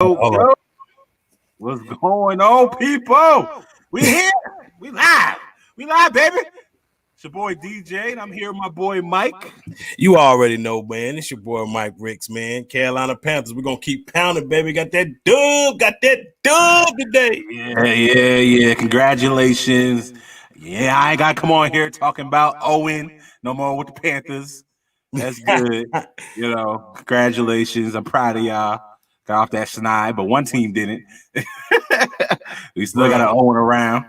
Yo, what's going on, people? We here. We live. We live, baby. It's your boy DJ, and I'm here with my boy Mike. You already know, man. It's your boy Mike Ricks, man. Carolina Panthers. We're gonna keep pounding, baby. Got that dub today. Yeah. Congratulations. Yeah, I ain't gotta come on here talking about Owen no more with the Panthers. That's good. Congratulations. I'm proud of y'all. Got off that snide, but one team didn't. We still got an Owen around.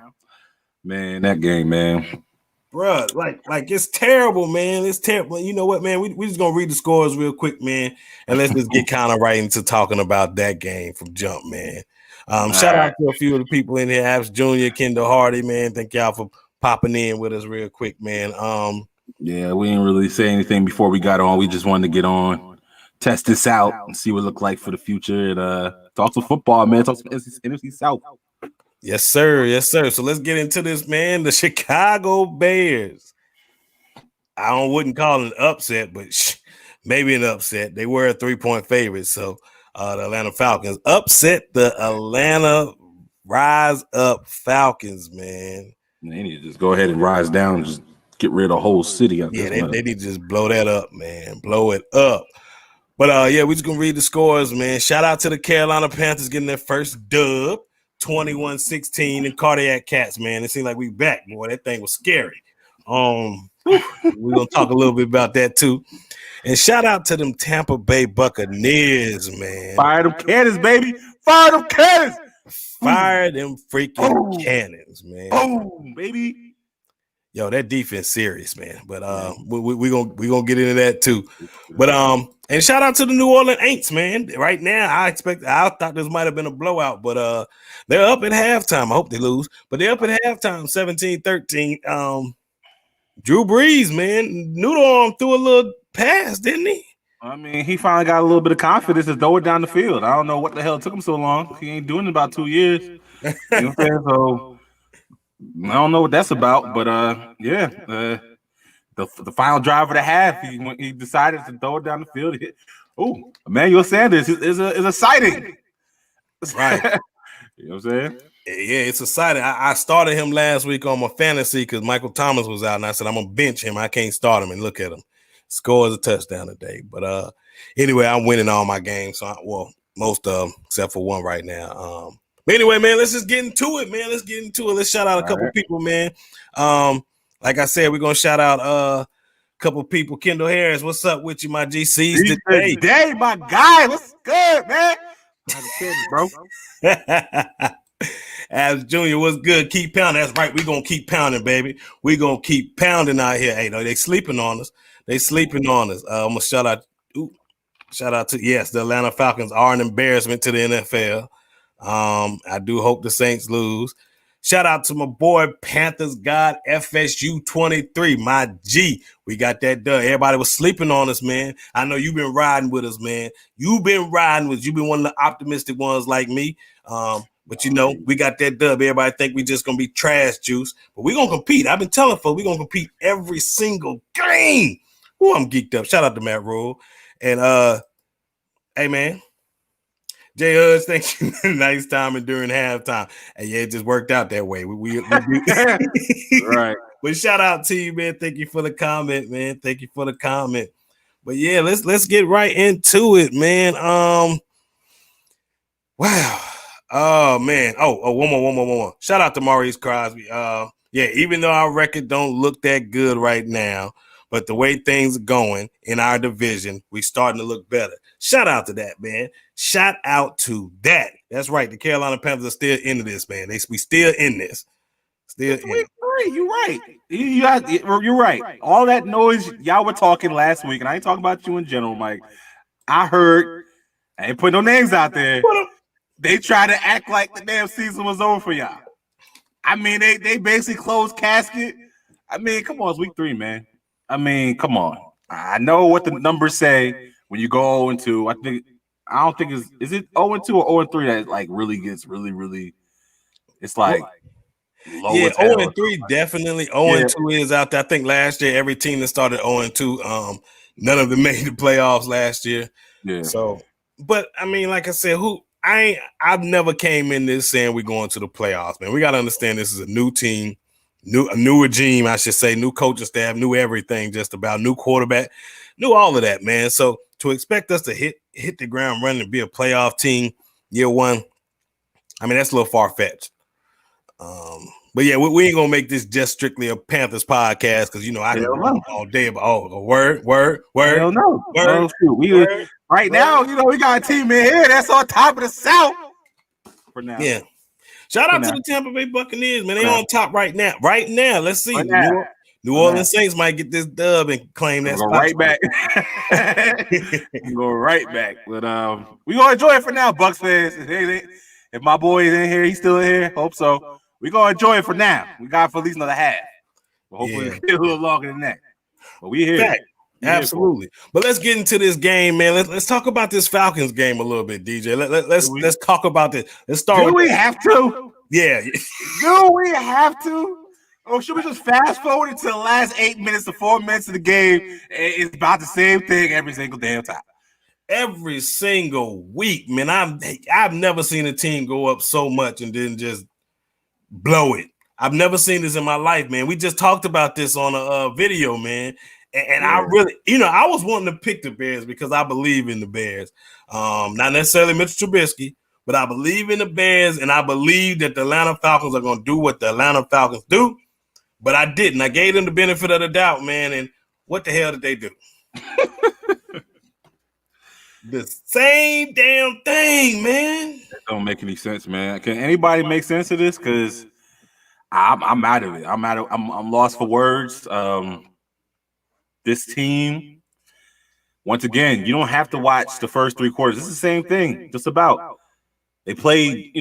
Man, that game, man. Bruh, like it's terrible, man. It's terrible. You know what, man? We just gonna read the scores real quick, man, and let's just get kind of right into talking about that game from jump, man. Shout out to a few of the people in here, Abs Jr., Kendall Hardy, man. Thank y'all for popping in with us real quick, man. Yeah, we didn't really say anything before we got on. We just wanted to get on, test this out, and see what it looked like for the future, and talk some football, man. Talk some NFC South. Yes, sir. So let's get into this, man. The Chicago Bears. I wouldn't call it an upset, but maybe an upset. They were a 3-point favorite. So the Atlanta Falcons upset the Atlanta Rise Up Falcons, man. They need to just go ahead and rise down and just get rid of the whole city. Yeah, they need to just blow that up, man. Blow it up. But, we're just going to read the scores, man. Shout out to the Carolina Panthers getting their first dub. 21-16 and Cardiac Cats, man. It seemed like we back, boy. That thing was scary. We're gonna talk a little bit about that too. And shout out to them Tampa Bay Buccaneers, man. Fire them cannons, baby. Fire them cannons. Fire them freaking cannons, man. Boom, baby. Yo, that defense serious, man. But we gonna get into that too. But and shout out to the New Orleans Aints, man. Right now, I thought this might have been a blowout, but they're up at halftime. I hope they lose, but they're up at halftime, 17-13. Drew Brees, man, Noodle Arm threw a little pass, didn't he? I mean, he finally got a little bit of confidence to throw it down the field. I don't know what the hell took him so long. He ain't doing it about 2 years. You know what I'm saying? So I don't know what that's about, but the final drive of the half, he decided to throw it down the field. Oh, Emmanuel Sanders is a sighting. Right. You know what I'm saying? Yeah, it's exciting. I started him last week on my fantasy because Michael Thomas was out, and I said, I'm going to bench him. I can't start him, and look at him. Scores a touchdown today. But anyway, I'm winning all my games. So most of them, except for one right now. But anyway, man, let's just get into it, man. Let's shout out a couple people, man. Like I said, we're going to shout out a couple people. Kendall Harris, what's up with you, my GCs today? My guy, what's good, man? Bro. As Junior, what's good? Keep pounding. That's right. We're going to keep pounding, baby. We're going to keep pounding out here. Hey, no, they sleeping on us. I'm going to shout out to, yes, the Atlanta Falcons are an embarrassment to the NFL. I do hope the Saints lose. Shout out to my boy Panthers God FSU 23, my G. We got that done. Everybody was sleeping on us, man. I know you've been riding with us, man. You've been one of the optimistic ones like me. But we got that dub. Everybody think we just gonna be trash juice, but we gonna compete. I've been telling folks we gonna compete every single game. Ooh, I'm geeked up. Shout out to Matt Rule. And hey man. Jay Hudge, thank you. Nice timing during halftime. And yeah, it just worked out that way. We right. But shout out to you, man. Thank you for the comment, man. But yeah, let's get right into it, man. Wow. Oh man. One more. Shout out to Maurice Crosby. Even though our record don't look that good right now, but the way things are going in our division, we starting to look better. Shout out to that, man. Shout out to that. That's right. The Carolina Panthers are still into this, man. We still in this. You're right. You're right. All that noise y'all were talking last week, and I ain't talking about you in general, Mike. I heard, I ain't putting no names out there. They tried to act like the damn season was over for y'all. I mean, they basically closed casket. I mean, come on, it's week 3, man. I mean, come on. I know what the numbers say when you go 0-2. I don't think is it 0-2 or 0-3 that like really gets really. It's like low. Yeah, 0-3 definitely. 0-2 is out there. I think last year every team that started 0-2, none of them made the playoffs last year. Yeah. So, but I mean, like I said, I've never came in this saying we're going to the playoffs, man. We got to understand this is a new team, a new regime, I should say, new coaching staff, new everything, just about new quarterback, new all of that, man. So to expect us to hit the ground running and be a playoff team year one, I mean, that's a little far-fetched. But yeah, we ain't gonna make this just strictly a Panthers podcast because I can go all day about word. Hell no. Word, shoot. Right now, we got a team in here that's on top of the South. For now. Yeah. Shout out to the Tampa Bay Buccaneers, man. They on top right now. Right now, let's see. New Orleans Saints might get this dub and claim that spot. Go right back. Go right back. But we gonna enjoy it for now, Bucs fans. If my boy is in here, he's still in here. Hope so. We're going to enjoy it for now. We got it for at least another half. But hopefully it's a little longer than that. But we here. Absolutely. But let's get into this game, man. Let's talk about this Falcons game a little bit, DJ. Let's talk about this. Let's start Do we have to? Yeah. Do we have to? Or should we just fast forward into the last 8 minutes to 4 minutes of the game? It's about the same thing every single damn time. Every single week, man. I've never seen a team go up so much and then just blow it. I've never seen this in my life, man. We just talked about this on a video, man. And I really, I was wanting to pick the Bears because I believe in the Bears. Not necessarily Mitchell Trubisky, but I believe in the Bears, and I believe that the Atlanta Falcons are going to do what the Atlanta Falcons do. But I didn't. I gave them the benefit of the doubt, man. And what the hell did they do? The same damn thing, man. That don't make any sense, man. Can anybody make sense of this? Because I'm out of it. I'm lost for words. This team, once again, you don't have to watch the first 3 quarters. This is the same thing. Just about. They play,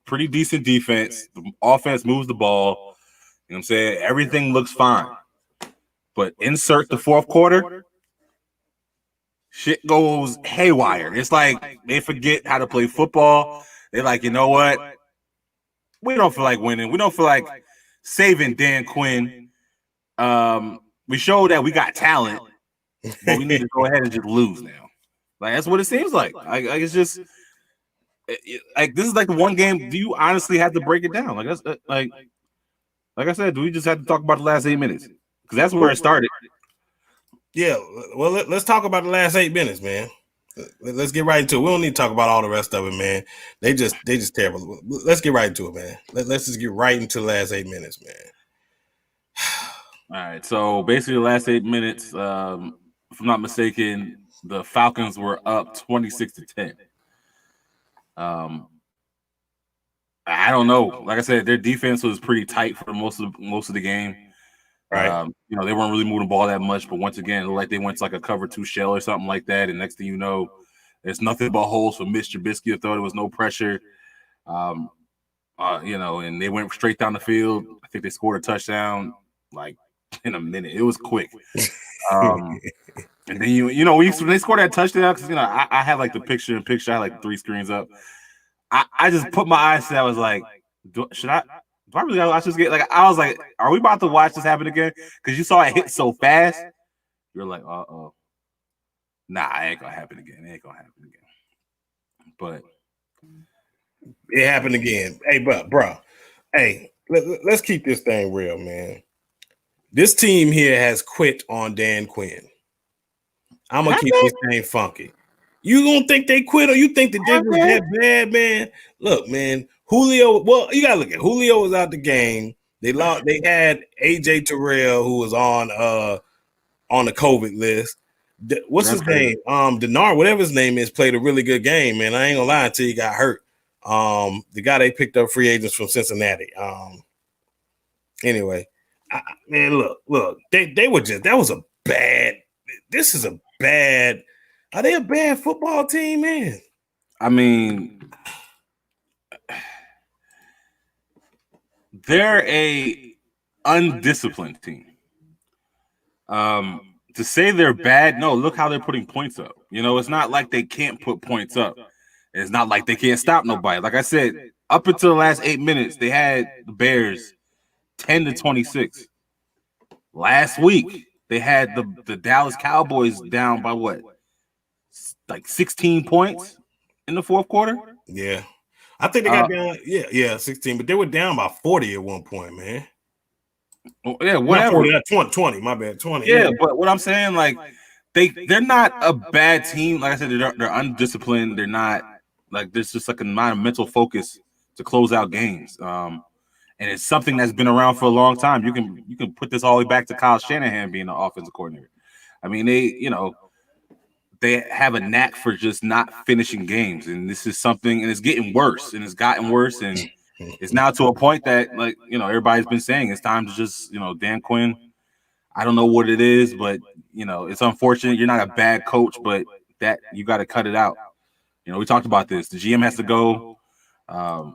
pretty decent defense. The offense moves the ball. You know what I'm saying? Everything looks fine. But insert the fourth quarter. Shit goes haywire. It's like they forget how to play football. They're like, you know what? We don't feel like winning. We don't feel like saving Dan Quinn. We showed that we got talent, but we need to go ahead and just lose now. Like that's what it seems like. Like it's just like this is like the one game. Do you honestly have to break it down? Like that's like I said. Do we just have to talk about the last 8 minutes? Because that's where it started. Yeah, well, let's talk about the last 8 minutes, man. Let's get right into it. We don't need to talk about all the rest of it, man. They just terrible. Let's get right into it, man. Let's just get right into the last 8 minutes, man. All right, so basically the last 8 minutes, if I'm not mistaken, the Falcons were up 26-10. I don't know. Like I said, their defense was pretty tight for most of the game. Right. They weren't really moving the ball that much, but once again, it looked like they went to like a cover 2 shell or something like that. And next thing you know, there's nothing but holes for Mitch Trubisky to throw. There was no pressure. And they went straight down the field. I think they scored a touchdown like in a minute. It was quick. And then when they scored that touchdown, because I had like the picture. I had like 3 screens up. I just put my eyes to that. I was like, should I? Do I really gotta watch this game? Like I was like, are we about to watch this happen again? Because you saw it hit so fast. You're like, nah, it ain't gonna happen again. But it happened again. Hey, bro. Hey, let's keep this thing real, man. This team here has quit on Dan Quinn. I'm gonna keep this thing funky. You gonna think they quit, or you think the Denver's that bad, man? Look, man. Julio, well, you gotta look at Julio was out the game. They had AJ Terrell, who was on the COVID list. What's his name? Denard, whatever his name is, played a really good game, man. I ain't gonna lie until he got hurt. The guy they picked up free agents from Cincinnati. Anyway, man, look, they were just this is a bad. Are they a bad football team, man? I mean, they're a undisciplined team. To say they're bad, no, look how they're putting points up. It's not like they can't put points up. It's not like they can't stop nobody. Like I said, up until the last 8 minutes, they had the Bears 10-26. Last week, they had the Dallas Cowboys down by what? Like 16 points in the fourth quarter? Yeah. I think they got down. Yeah, 16, but they were down by 40 at one point, man. Yeah, whatever. Not 40, 20, my bad, 20. Yeah, but what I'm saying, like, they're not a bad team. Like I said, they're undisciplined. They're not like there's just like a amount of mental focus to close out games. And it's something that's been around for a long time. You can put this all the way back to Kyle Shanahan being the offensive coordinator. I mean, they have a knack for just not finishing games, and this is something, and it's getting worse, and it's gotten worse, and it's now to a point that, like, everybody's been saying it's time to just, Dan Quinn. I don't know what it is, but it's unfortunate. You're not a bad coach, but that you got to cut it out. We talked about this. The GM has to go. The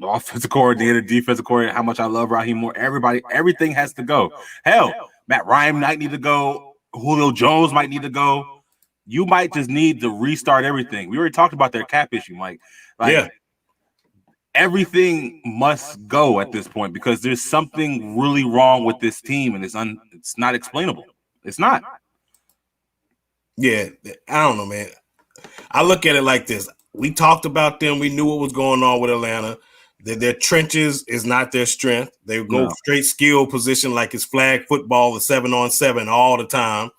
offensive coordinator, defensive coordinator. How much I love Raheem Moore. Everything has to go. Hell, Matt Ryan might need to go. Julio Jones might need to go. You might just need to restart everything. We already talked about their cap issue, Mike. Everything must go at this point because there's something really wrong with this team, and it's not explainable. It's not. Yeah, I don't know, man. I look at it like this. We talked about them. We knew what was going on with Atlanta. Their trenches is not their strength. They go straight skill position like it's flag football, the 7-on-7 all the time.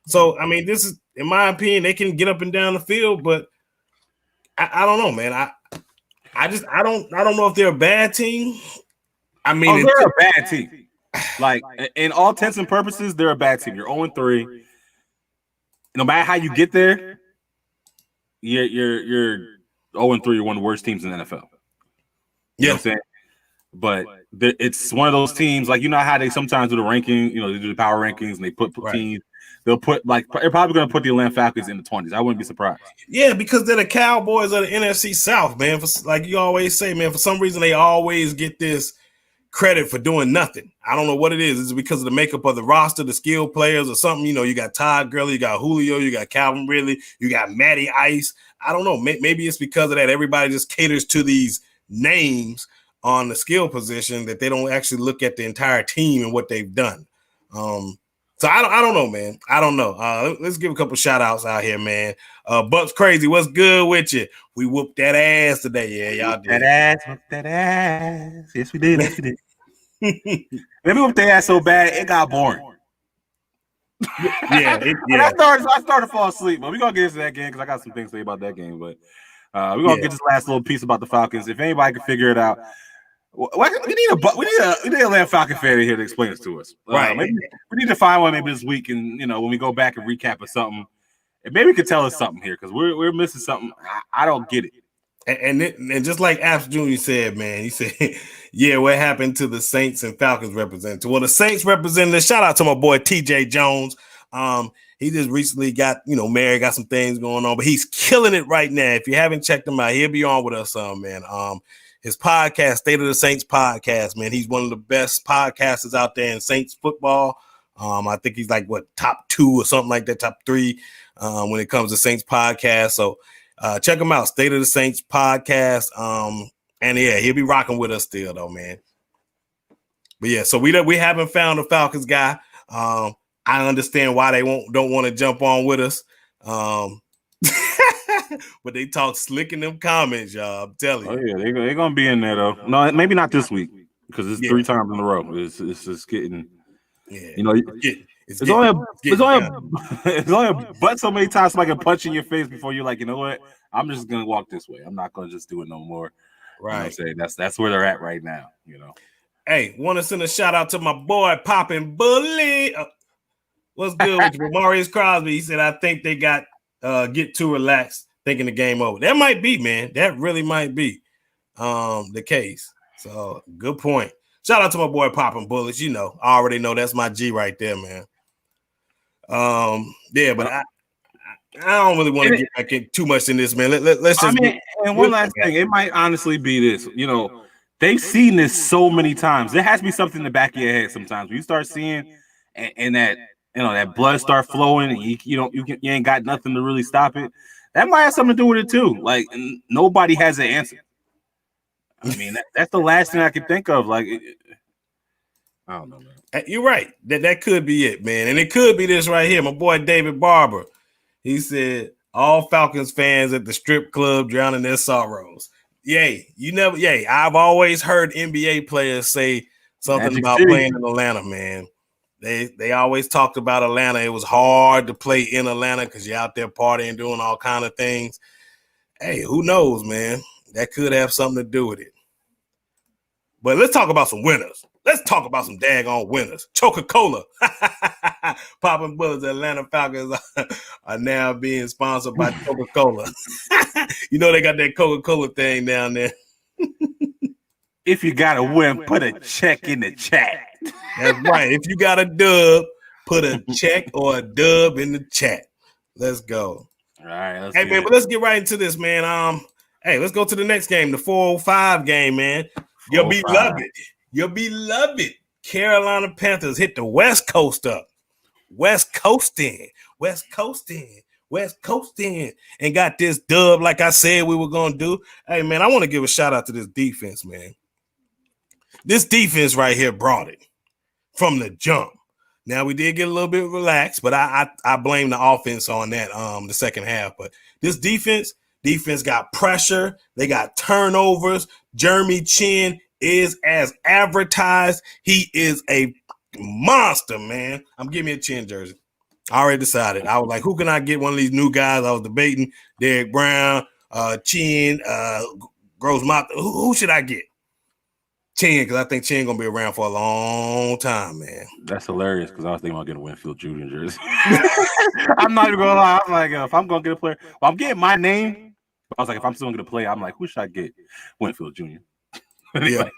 So, I mean, this is, in my opinion, they can get up and down the field, but I don't know, man. I don't know if they're a bad team. I mean, they're a bad team. Like, in all intents and purposes, they're a bad team. You're 0-3. No matter how you get there, you're 0-3. You're one of the worst teams in the NFL. You know what I'm saying? But it's one of those teams, like, how they sometimes do the ranking, they do the power rankings and they put teams. They'll put, like, they're probably going to put the Atlanta Falcons in the 20s. I wouldn't be surprised. because they're the Cowboys of the NFC South, man. Like you always say, man, for some reason they always get this credit for doing nothing. I don't know what it is. Is it because of the makeup of the roster, the skilled players or something? You got Todd Gurley, you got Julio, you got Calvin Ridley, you got Matty Ice. I don't know. Maybe it's because of that. Everybody just caters to these names on the skill position that they don't actually look at the entire team and what they've done. So I don't know, man. I don't know. Let's give a couple shout outs out here, man. Bucks Crazy, what's good with you? We whooped that ass today. Yeah, y'all did. Whooped that ass. Yes, we did. Let me whoop that ass so bad it got boring. I started to fall asleep, but we're gonna get into that game because I got some things to say about that game. But we're gonna get this last little piece about the Falcons. If anybody can figure it out. We need a Atlanta Falcon fan in here to explain this to us. Right. Maybe we need to find one maybe this week, and when we go back and recap or something, and maybe we could tell us something here because we're missing something. I don't get it. And just like Apps Jr. said, man, he said, yeah, what happened to the Saints and Falcons representative? Well, the Saints representative, shout out to my boy TJ Jones. He just recently got, married, got some things going on, but he's killing it right now. If you haven't checked him out, he'll be on with us, man. His podcast, State of the Saints podcast, man. He's one of the best podcasters out there in Saints football. I think he's like top 2 or something like that, top 3 when it comes to Saints podcast. So check him out, State of the Saints podcast. And yeah, he'll be rocking with us still though, man. But yeah, so we haven't found a Falcons guy. I understand why they don't want to jump on with us. But they talk slick in them comments, y'all. I'm telling you. Oh yeah, they're gonna be in there though. No, maybe not this week because it's 3 times in a row. It's just getting. Yeah, it's only but so many times somebody can punch in your face before you're like, you know what? I'm just gonna walk this way. I'm not gonna just do it no more. Right. You know what I'm saying? That's where they're at right now. Hey, want to send a shout out to my boy Poppin' Bully. What's good with you? Maurice Crosby? He said, I think they got get too relaxed thinking the game over. That might be, man. That really might be the case. So good point. Shout out to my boy Poppin' Bullets. I already know that's my G right there, man. Yeah, but I don't really want to get back in too much in this, man. Let's just. And one last thing, it might honestly be this. They've seen this so many times. There has to be something in the back of your head sometimes. When you start seeing and that that blood start flowing, and you ain't got nothing to really stop it. That might have something to do with it too. Like nobody has an answer. I mean, that's the last thing I can think of. Like, I don't know, man. You're right. That could be it, man. And it could be this right here. My boy David Barber. He said, All Falcons fans at the strip club drowning their sorrows. Yay. I've always heard NBA players say something Magic about City. playing in Atlanta, man. They always talked about Atlanta. It was hard to play in Atlanta because you're out there partying, doing all kind of things. Hey, who knows, man? That could have something to do with it. But let's talk about some winners. Let's talk about some daggone winners. Coca-Cola. Popping bullets. Atlanta Falcons are now being sponsored by Coca-Cola. You know they got that Coca-Cola thing down there. If you got a win, put a check in the chat. That's right. If you got a dub, put a check or a dub in the chat. Let's go. All right. But let's get right into this, man. Let's go to the next game, the 405 game, man. You'll be beloved Carolina Panthers hit the West Coast up. West Coasting, and got this dub like I said we were going to do. Hey, man, I want to give a shout out to this defense, man. This defense right here brought it from the jump. Now, we did get a little bit relaxed, but I blame the offense on that the second half. But this defense got pressure. They got turnovers. Jeremy Chen is as advertised. He is a monster, man. I'm giving me a Chen jersey. I already decided. I was like, who can I get one of these new guys? I was debating Derek Brown, Chen, Grossmouth. Who should I get? Chen, because I think Chen going to be around for a long time, man. That's hilarious because I was thinking about getting a Winfield Jr. jersey. I'm not even going to lie. I'm like, if I'm going to get a player, well, I'm getting my name. But I was like, if I'm still going to play, I'm like, who should I get? Winfield Jr. Yeah.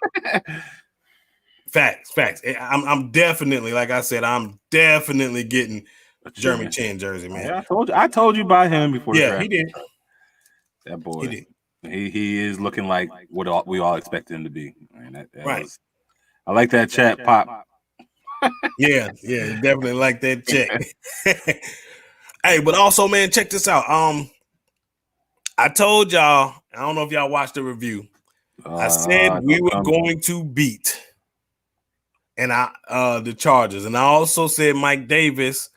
Facts. I'm definitely, like I said, I'm definitely getting a Jeremy Chen jersey, man. Yeah, I told you about him before. Yeah, he did. That boy. He did. He is looking like what we all expected him to be. Man, that right. I like that chat, Pop. yeah, definitely like that check. Hey, but also, man, check this out. I told y'all, I don't know if y'all watched the review. I said we were going to beat the Chargers, and I also said Mike Davis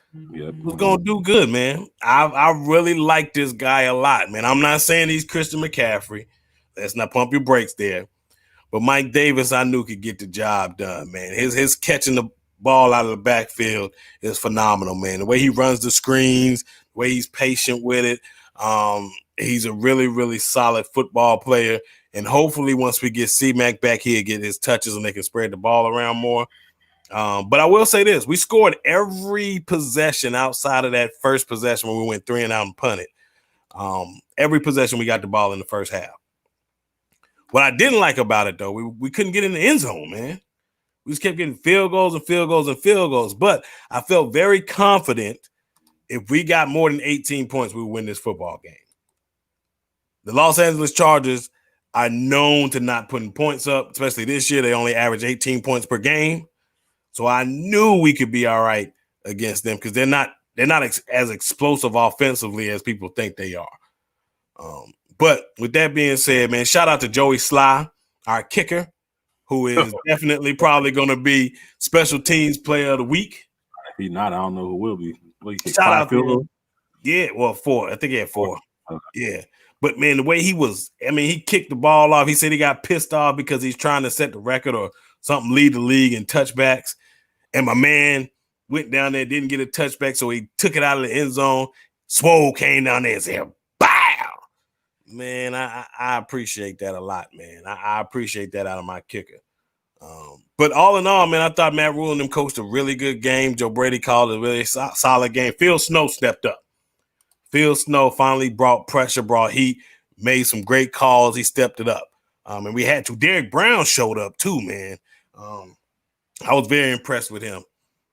was gonna do good, man. I really like this guy a lot, man. I'm not saying he's Christian McCaffrey. Let's not pump your brakes there. But Mike Davis, I knew could get the job done, man. His catching the ball out of the backfield is phenomenal, man. The way he runs the screens, the way he's patient with it. He's a really, really solid football player. And hopefully once we get C-Mac back, he'll get his touches and they can spread the ball around more. But I will say this. We scored every possession outside of that first possession when we went 3 and out and punted. Every possession we got the ball in the first half. What I didn't like about it, though, we couldn't get in the end zone, man. We just kept getting field goals. But I felt very confident if we got more than 18 points, we would win this football game. The Los Angeles Chargers are known to not putting points up, especially this year. They only average 18 points per game. So I knew we could be all right against them because they're not as explosive offensively as people think they are. But with that being said, man, shout out to Joey Sly, our kicker, who is definitely probably going to be special teams player of the week. If he's not, I don't know who will be. Shout out to him. Yeah, well, 4. I think he had 4. Okay. Yeah. But, man, the way he kicked the ball off. He said he got pissed off because he's trying to set the record or something, lead the league in touchbacks. And my man went down there, didn't get a touchback, so he took it out of the end zone. Swole came down there and said, bow. Man, I appreciate that a lot, man. I appreciate that out of my kicker. But all in all, man, I thought Matt Rule and them coached a really good game. Joe Brady called a really solid game. Phil Snow stepped up. Phil Snow finally brought pressure, brought heat, made some great calls. He stepped it up. And we had to. Derek Brown showed up too, man. I was very impressed with him.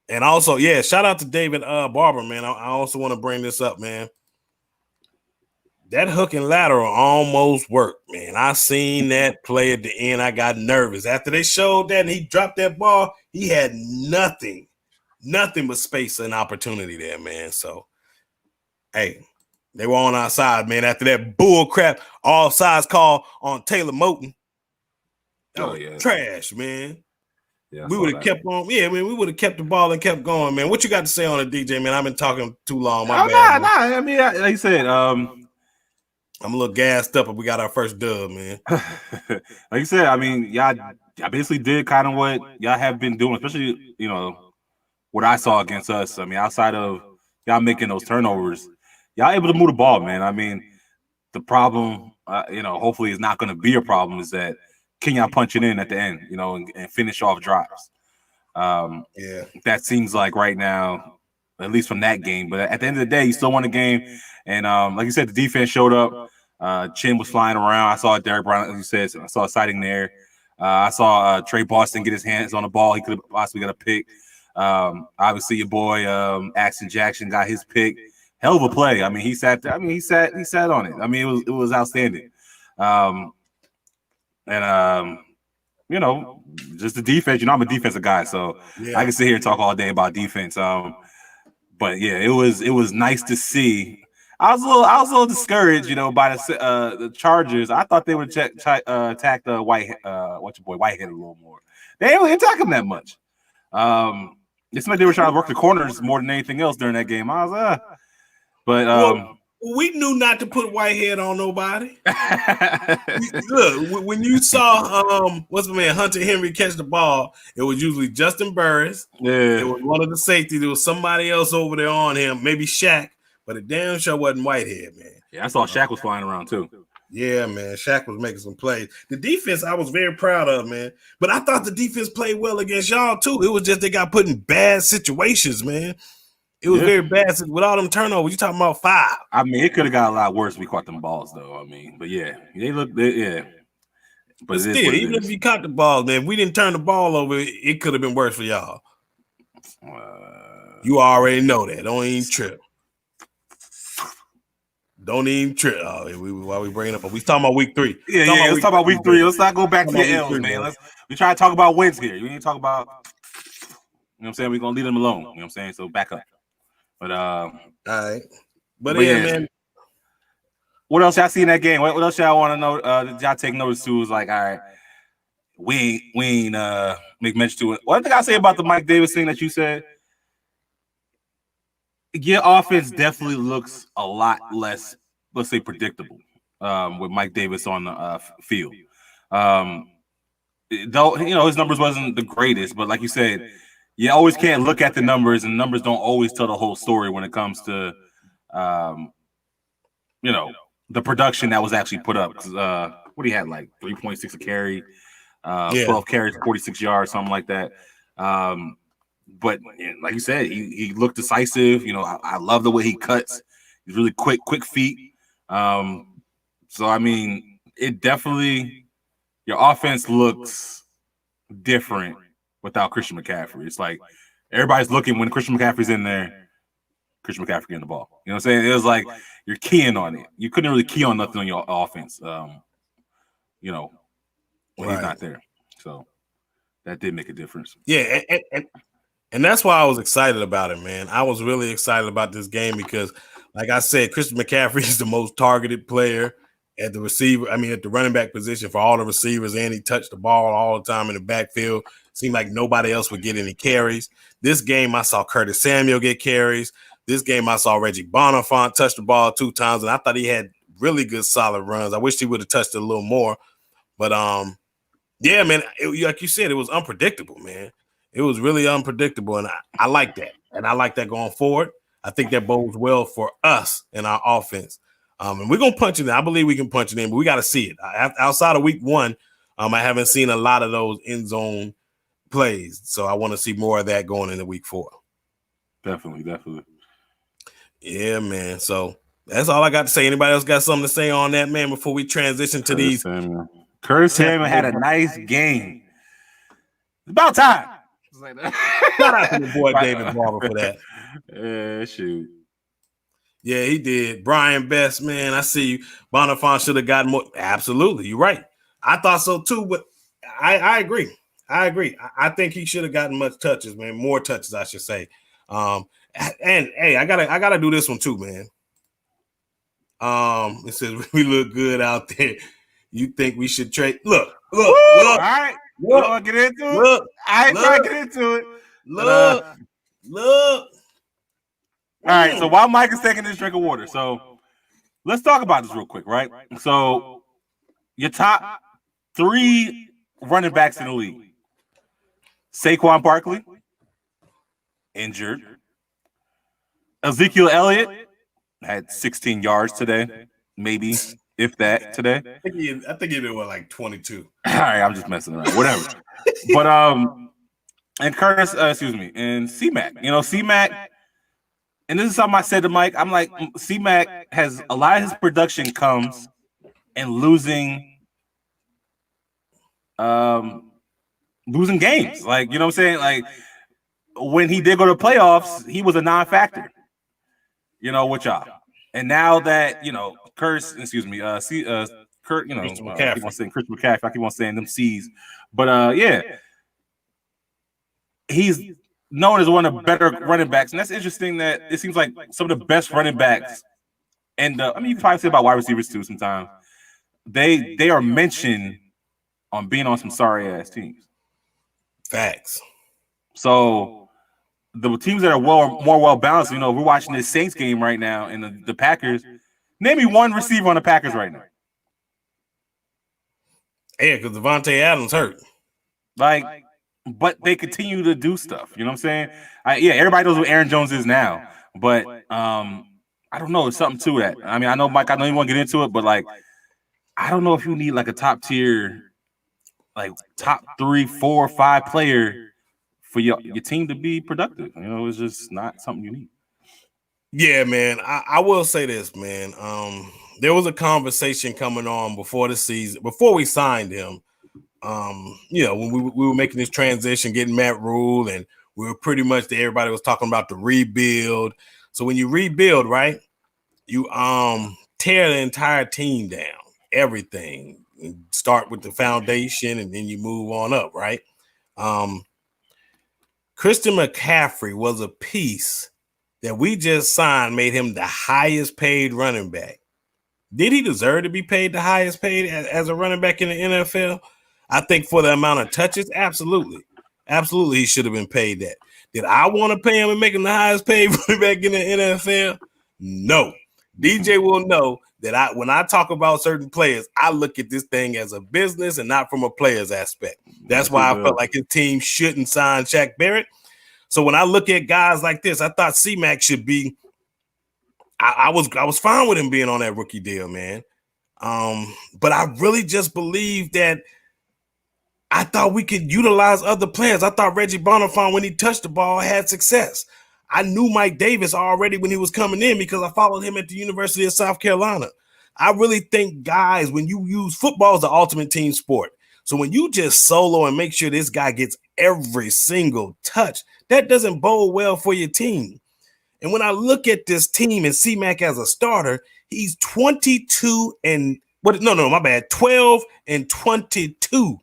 And also, yeah, shout out to David Barber, man. I also want to bring this up, man. That hook and lateral almost worked, man. I seen that play at the end. I got nervous. After they showed that and he dropped that ball, he had nothing but space and opportunity there, man. So, hey, they were on our side, man. After that bull crap offsides call on Taylor Moton. That was trash, man. Yeah, we would have kept on. Yeah, man, we would have kept the ball and kept going, man. What you got to say on it, DJ, man? I've been talking too long. My bad. Nah. I mean, like you said, I'm a little gassed up, but we got our first dub, man. like you said, I mean, y'all basically did kind of what y'all have been doing, especially, what I saw against us. I mean, outside of y'all making those turnovers, y'all able to move the ball, man. I mean, the problem, hopefully is not going to be a problem is that can y'all punch it in at the end, and finish off drives. That seems like right now, at least from that game. But at the end of the day, you still won the game. And like you said, the defense showed up. Chen was flying around. I saw Derek Brown, as you said. I saw a sighting there. I saw Trey Boston get his hands on the ball. He could have possibly got a pick. Obviously, your boy Axon Jackson got his pick. Hell of a play. I mean, he sat on it. I mean, it was outstanding. Just the defense. I'm a defensive guy, so I can sit here and talk all day about defense. But yeah, it was nice to see. I was a little discouraged, by the Chargers. I thought they would attack the Whitehead a little more. They didn't attack him that much. It's like they were trying to work the corners more than anything else during that game. I was but we knew not to put Whitehead on nobody. Look, when you saw what's the man Hunter Henry catch the ball, it was usually Justin Burris. Yeah, it was one of the safeties. There was somebody else over there on him, maybe Shaq, but it damn sure wasn't Whitehead, man. Yeah, I saw Shaq was flying around too. Yeah, man, Shaq was making some plays. The defense I was very proud of, man. But I thought the defense played well against y'all too. It was just they got put in bad situations, man. It was very bad with all them turnovers. You talking about 5? I mean, it could have got a lot worse if we caught them balls, though. I mean, but yeah, But still, even if you caught the ball, man, if we didn't turn the ball over, it could have been worse for y'all. You already know that. Don't even trip. While we bring it up, we talking about week 3. Let's talk about week 3. Let's not go back to the L's, man. We try to talk about wins here. We ain't talk about. You know what I'm saying? We're gonna leave them alone. You know what I'm saying? So back up. But all right. But yeah, man. What else y'all see in that game? What else y'all want to know? Did y'all take notice to? Was like, all right, we ain't make mention to it. One thing I say about the Mike Davis thing that you said, your offense definitely looks a lot less, let's say, predictable with Mike Davis on the field. Though his numbers wasn't the greatest, but like you said, you always can't look at the numbers, and numbers don't always tell the whole story when it comes to, the production that was actually put up. What he had, like 3.6 a carry, 12 carries, 46 yards, something like that. But like you said, he looked decisive. I love the way he cuts. He's really quick feet. So, I mean, it definitely – your offense looks different without Christian McCaffrey. It's like everybody's looking when Christian McCaffrey's in there, Christian McCaffrey getting the ball. You know what I'm saying? It was like you're keying on it. You couldn't really key on nothing on your offense, when he's not there. So that did make a difference. Yeah, and that's why I was excited about it, man. I was really excited about this game because, like I said, Christian McCaffrey is the most targeted player at the running back position for all the receivers, and he touched the ball all the time in the backfield. Seemed like nobody else would get any carries. This game, I saw Curtis Samuel get carries. This game, I saw Reggie Bonifant touch the ball 2 times, and I thought he had really good, solid runs. I wish he would have touched it a little more. But, yeah, man, like you said, it was unpredictable, man. It was really unpredictable, and I like that. And I like that going forward. I think that bodes well for us and our offense. And we're going to punch it in. I believe we can punch it in, but we got to see it. Outside of week 1, I haven't seen a lot of those end zone plays. So I want to see more of that going into week 4. Definitely. Yeah, man. So that's all I got to say. Anybody else got something to say on that, man, before we transition to these? Curtis Samuel had a nice game. It's about time. Shout out to the boy David Barber for that. Yeah, shoot. Yeah, he did. Brian Best, man, I see you. Bonifant should have gotten more. Absolutely, you're right. I thought so too, but I agree. I think he should have gotten more touches, I should say. And hey, I gotta do this one too, man. It says we look good out there. You think we should trade? Look. All right. don't want to get into it. Look, I ain't trying to get into it. Look. All right, so while Mike is taking this drink of water, so let's talk about this real quick, right? So your top 3 running backs in the league. Saquon Barkley, injured. Ezekiel Elliott had 16 yards today, maybe, if that, today. I think he did like 22. All right, I'm just messing around. Whatever. But and Curtis, and C-Mac. You know, C-Mac, and this is something I said to Mike. I'm like, C-Mac has a lot of his production comes in losing games. Like, you know what I'm saying? Like, when he did go to playoffs, he was a non-factor, you know, with y'all. And now that, you know, Kurt, you know, McCaffrey. I keep on saying Chris McCaffrey, I keep on saying them C's. But yeah, he's known as one of the better running backs. And that's interesting that it seems like some of the best running backs, and I mean, you can probably say about wide receivers too sometimes, they are mentioned on being on some sorry-ass teams. Facts. So the teams that are more well-balanced, you know, we're watching this Saints game right now, and the Packers. Name me one receiver on the Packers right now. Yeah, because Devontae Adams hurt. Like, but they continue to do stuff. You know what I'm saying? Yeah, everybody knows what Aaron Jones is now, but I don't know. There's something to that. I mean, I know, Mike, I know you want to get into it, but like, I don't know if you need like a top tier, like top 3, 4, 5 player for your team to be productive. You know, it's just not something you need. Yeah, man. I will say this, man. There was a conversation coming on before the season, before we signed him. You know, when we were making this transition, getting Matt Rule, and we were pretty much everybody was talking about the rebuild. So when you rebuild, right, you tear the entire team down, everything. You start with the foundation, and then you move on up, right? Christian McCaffrey was a piece that we just signed, made him the highest paid running back. Did he deserve to be paid the highest paid as a running back in the NFL? I think for the amount of touches, absolutely. Absolutely, he should have been paid that. Did I want to pay him and make him the highest paid running back in the NFL? No. DJ will know that when I talk about certain players, I look at this thing as a business and not from a player's aspect. That's why I felt like his team shouldn't sign Shaq Barrett. So when I look at guys like this, I thought C-Mac should be. I was fine with him being on that rookie deal, man. But I really just believe that I thought we could utilize other players. I thought Reggie Bonifant, when he touched the ball, had success. I knew Mike Davis already when he was coming in because I followed him at the University of South Carolina. I really think, guys, when you use football is the ultimate team sport. So when you just solo and make sure this guy gets every single touch, that doesn't bode well for your team. And when I look at this team and C-Mac as a starter, he's 12 and 22.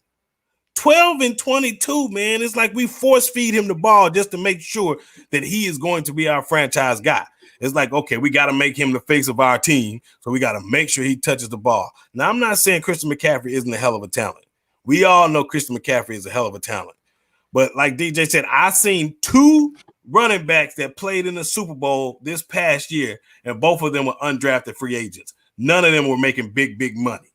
12 and 22, man. It's like we force feed him the ball just to make sure that he is going to be our franchise guy. It's like, okay, we got to make him the face of our team, so we got to make sure he touches the ball. Now, I'm not saying Christian McCaffrey isn't a hell of a talent. We all know Christian McCaffrey is a hell of a talent. But like DJ said, I seen 2 running backs that played in the Super Bowl this past year, and both of them were undrafted free agents. None of them were making big money.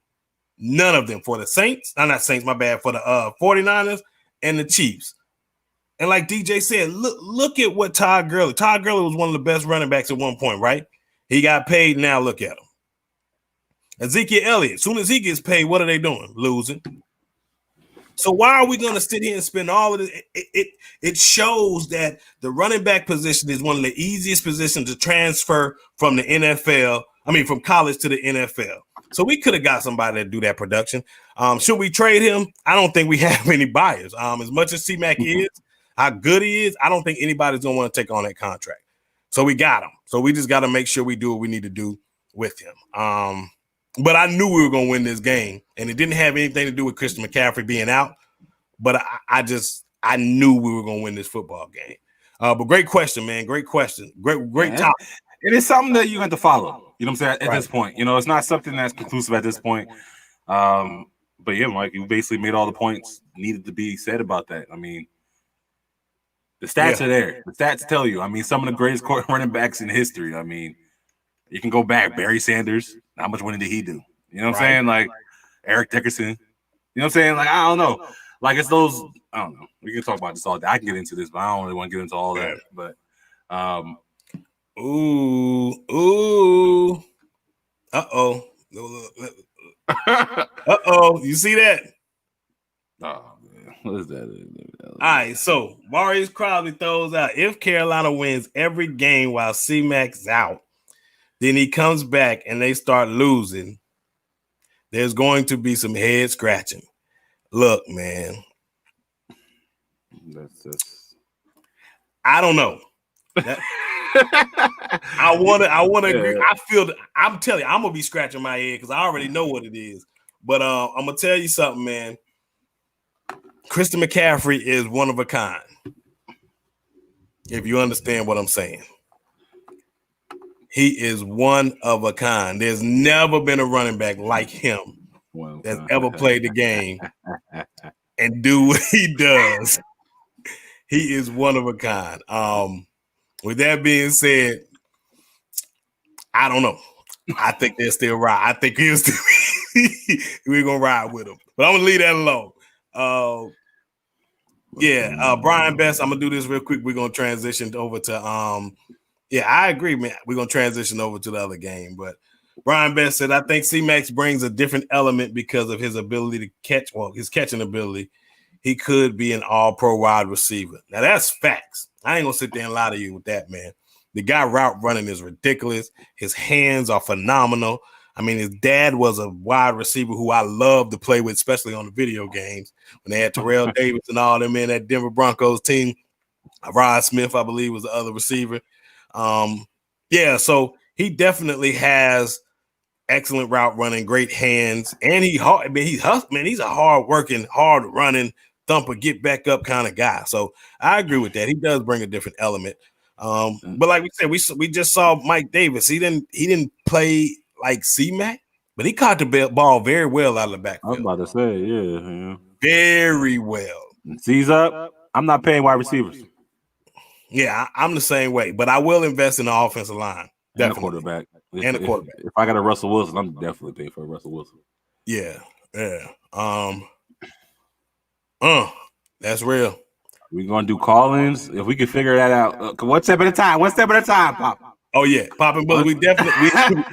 None of them for the Saints. For the 49ers and the Chiefs. And like DJ said, look at what Todd Gurley. Todd Gurley was one of the best running backs at one point, right? He got paid. Now look at him. Ezekiel Elliott, as soon as he gets paid, what are they doing? Losing. So why are we going to sit here and spend all of this? It shows that the running back position is one of the easiest positions to transfer from the NFL. I mean, from college to the NFL. So we could have got somebody to do that production. Should we trade him? I don't think we have any buyers. As much as C-Mac is, how good he is, I don't think anybody's going to want to take on that contract. So we got him. So we just got to make sure we do what we need to do with him. But I knew we were going to win this game, and it didn't have anything to do with Christian McCaffrey being out. But I knew we were going to win this football game. But great question, man. Great question. Great topic. It is something that you have to follow. You know what I'm saying? At this point, you know, it's not something that's conclusive at this point. But yeah, Mike, you basically made all the points needed to be said about that. I mean, the stats are there. The stats tell you. I mean, some of the greatest running backs in history. I mean, you can go back. Barry Sanders. How much winning did he do? You know what I'm saying? Like Eric Dickerson. You know what I'm saying? Like, I don't know. Like, it's those. I don't know. We can talk about this all day. I can get into this, but I don't really want to get into all that. But, ooh. Uh-oh. Uh-oh. You see that? Oh, man. What is that? All right, so Maurice Crowley throws out, if Carolina wins every game while C-Mac's out, then he comes back and they start losing, there's going to be some head scratching. Look, man. I don't know. I want to agree. I feel that, I'm telling you, I'm gonna be scratching my head because I already know what it is. But I'm gonna tell you something, man. Christian McCaffrey is one of a kind. If you understand what I'm saying, he is one of a kind. There's never been a running back like him that's ever played the game and do what he does. He is one of a kind. With that being said, I don't know. I think they'll still ride. I think we're gonna ride with him. But I'm gonna leave that alone. Brian Best, I'm gonna do this real quick. We're gonna transition over to I agree, man. We're gonna transition over to the other game. But Brian Best said, I think C-Max brings a different element because of his ability to catch, his catching ability. He could be an all-pro wide receiver. Now that's facts. I ain't gonna sit there and lie to you with that, man. The guy route running is ridiculous. His hands are phenomenal. I mean, his dad was a wide receiver who I love to play with, especially on the video games when they had Terrell Davis and all them in that Denver Broncos team. Rod Smith, I believe, was the other receiver. So he definitely has excellent route running, great hands, and he's a hard working, hard running thumper, get back up kind of guy. So I agree with that. He does bring a different element. But like we said, we just saw Mike Davis. He didn't play like C-Mac, but he caught the ball very well out of the backfield. I was about to say, yeah. Very well. C's up. I'm not paying wide receivers. Yeah, I'm the same way, but I will invest in the offensive line. And a quarterback. And a quarterback. If I got a Russell Wilson, I'm definitely paying for a Russell Wilson. Yeah. That's real. We're gonna do call-ins if we can figure that out. One step at a time, Pop. Oh yeah, Poppin' Bullet. We definitely gonna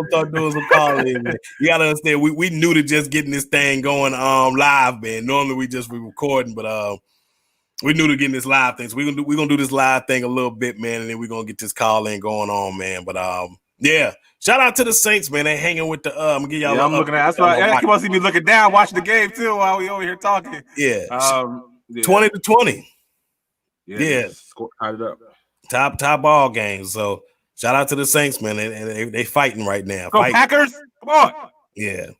start doing some calling. You gotta understand, we new to just getting this thing going live, man. Normally we just be recording, but we new to getting this live thing. So we're gonna do this live thing a little bit, man, and then we're gonna get this call in going on, man. But shout out to the Saints, man. They hanging with the I'm gonna give y'all. Yeah, I'm looking at. That's why you must see me looking down, watching the game too while we over here talking. Yeah. 20-20. Yeah. Tied it up. Top ball games. So shout out to the Saints, man. They fighting right now. Go Packers! Come on. Yeah.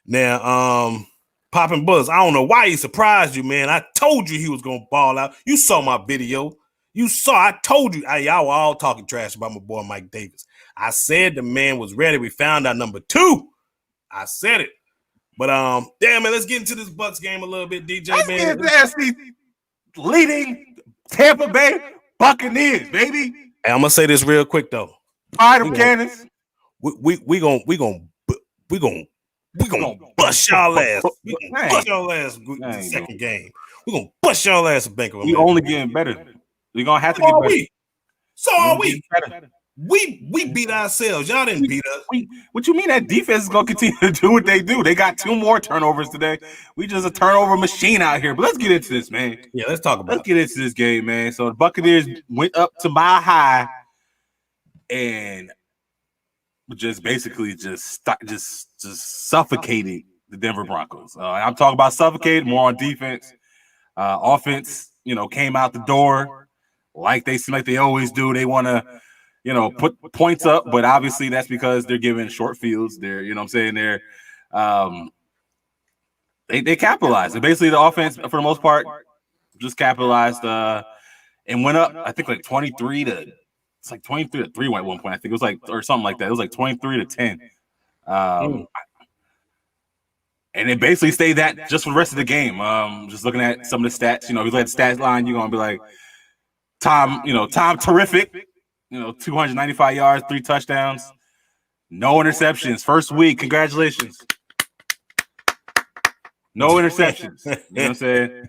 Now, Poppin' Buzz, I don't know why he surprised you, man. I told you he was gonna ball out. You saw my video. I told you. Y'all were all talking trash about my boy Mike Davis. I said the man was ready. We found out number 2. I said it. But man, let's get into this Bucs game a little bit, DJ. Let's get the leading Tampa Bay Buccaneers, baby. Hey, I'm gonna say this real quick though. Fire them cannons. We gonna bust y'all ass. We gonna bust y'all ass the second game. We gonna bust y'all ass at Bank of America. We only getting better. We gonna have to get better. So are we. We beat ourselves. Y'all didn't beat us. What you mean that defense is gonna continue to do what they do? They got 2 more turnovers today. We just a turnover machine out here. But let's get into this, man. Yeah, let's talk about. Let's get into this game, man. So the Buccaneers went up to Mile High and just basically just suffocated the Denver Broncos. I'm talking about suffocated more on defense. Offense, came out the door like they seem like they always do. They want to. Put points up, but obviously that's because they're giving short fields. They're, they're they capitalized. And basically the offense, for the most part, just capitalized and went up, I think 23 to 3 at one point. I think it was or something like that. It was 23-10. And it basically stayed that just for the rest of the game. Just looking at some of the stats, if you look at the stat line, you're gonna be like, Tom terrific. 295 yards, 3 touchdowns, no interceptions. First week, congratulations. No interceptions. You know what I'm saying?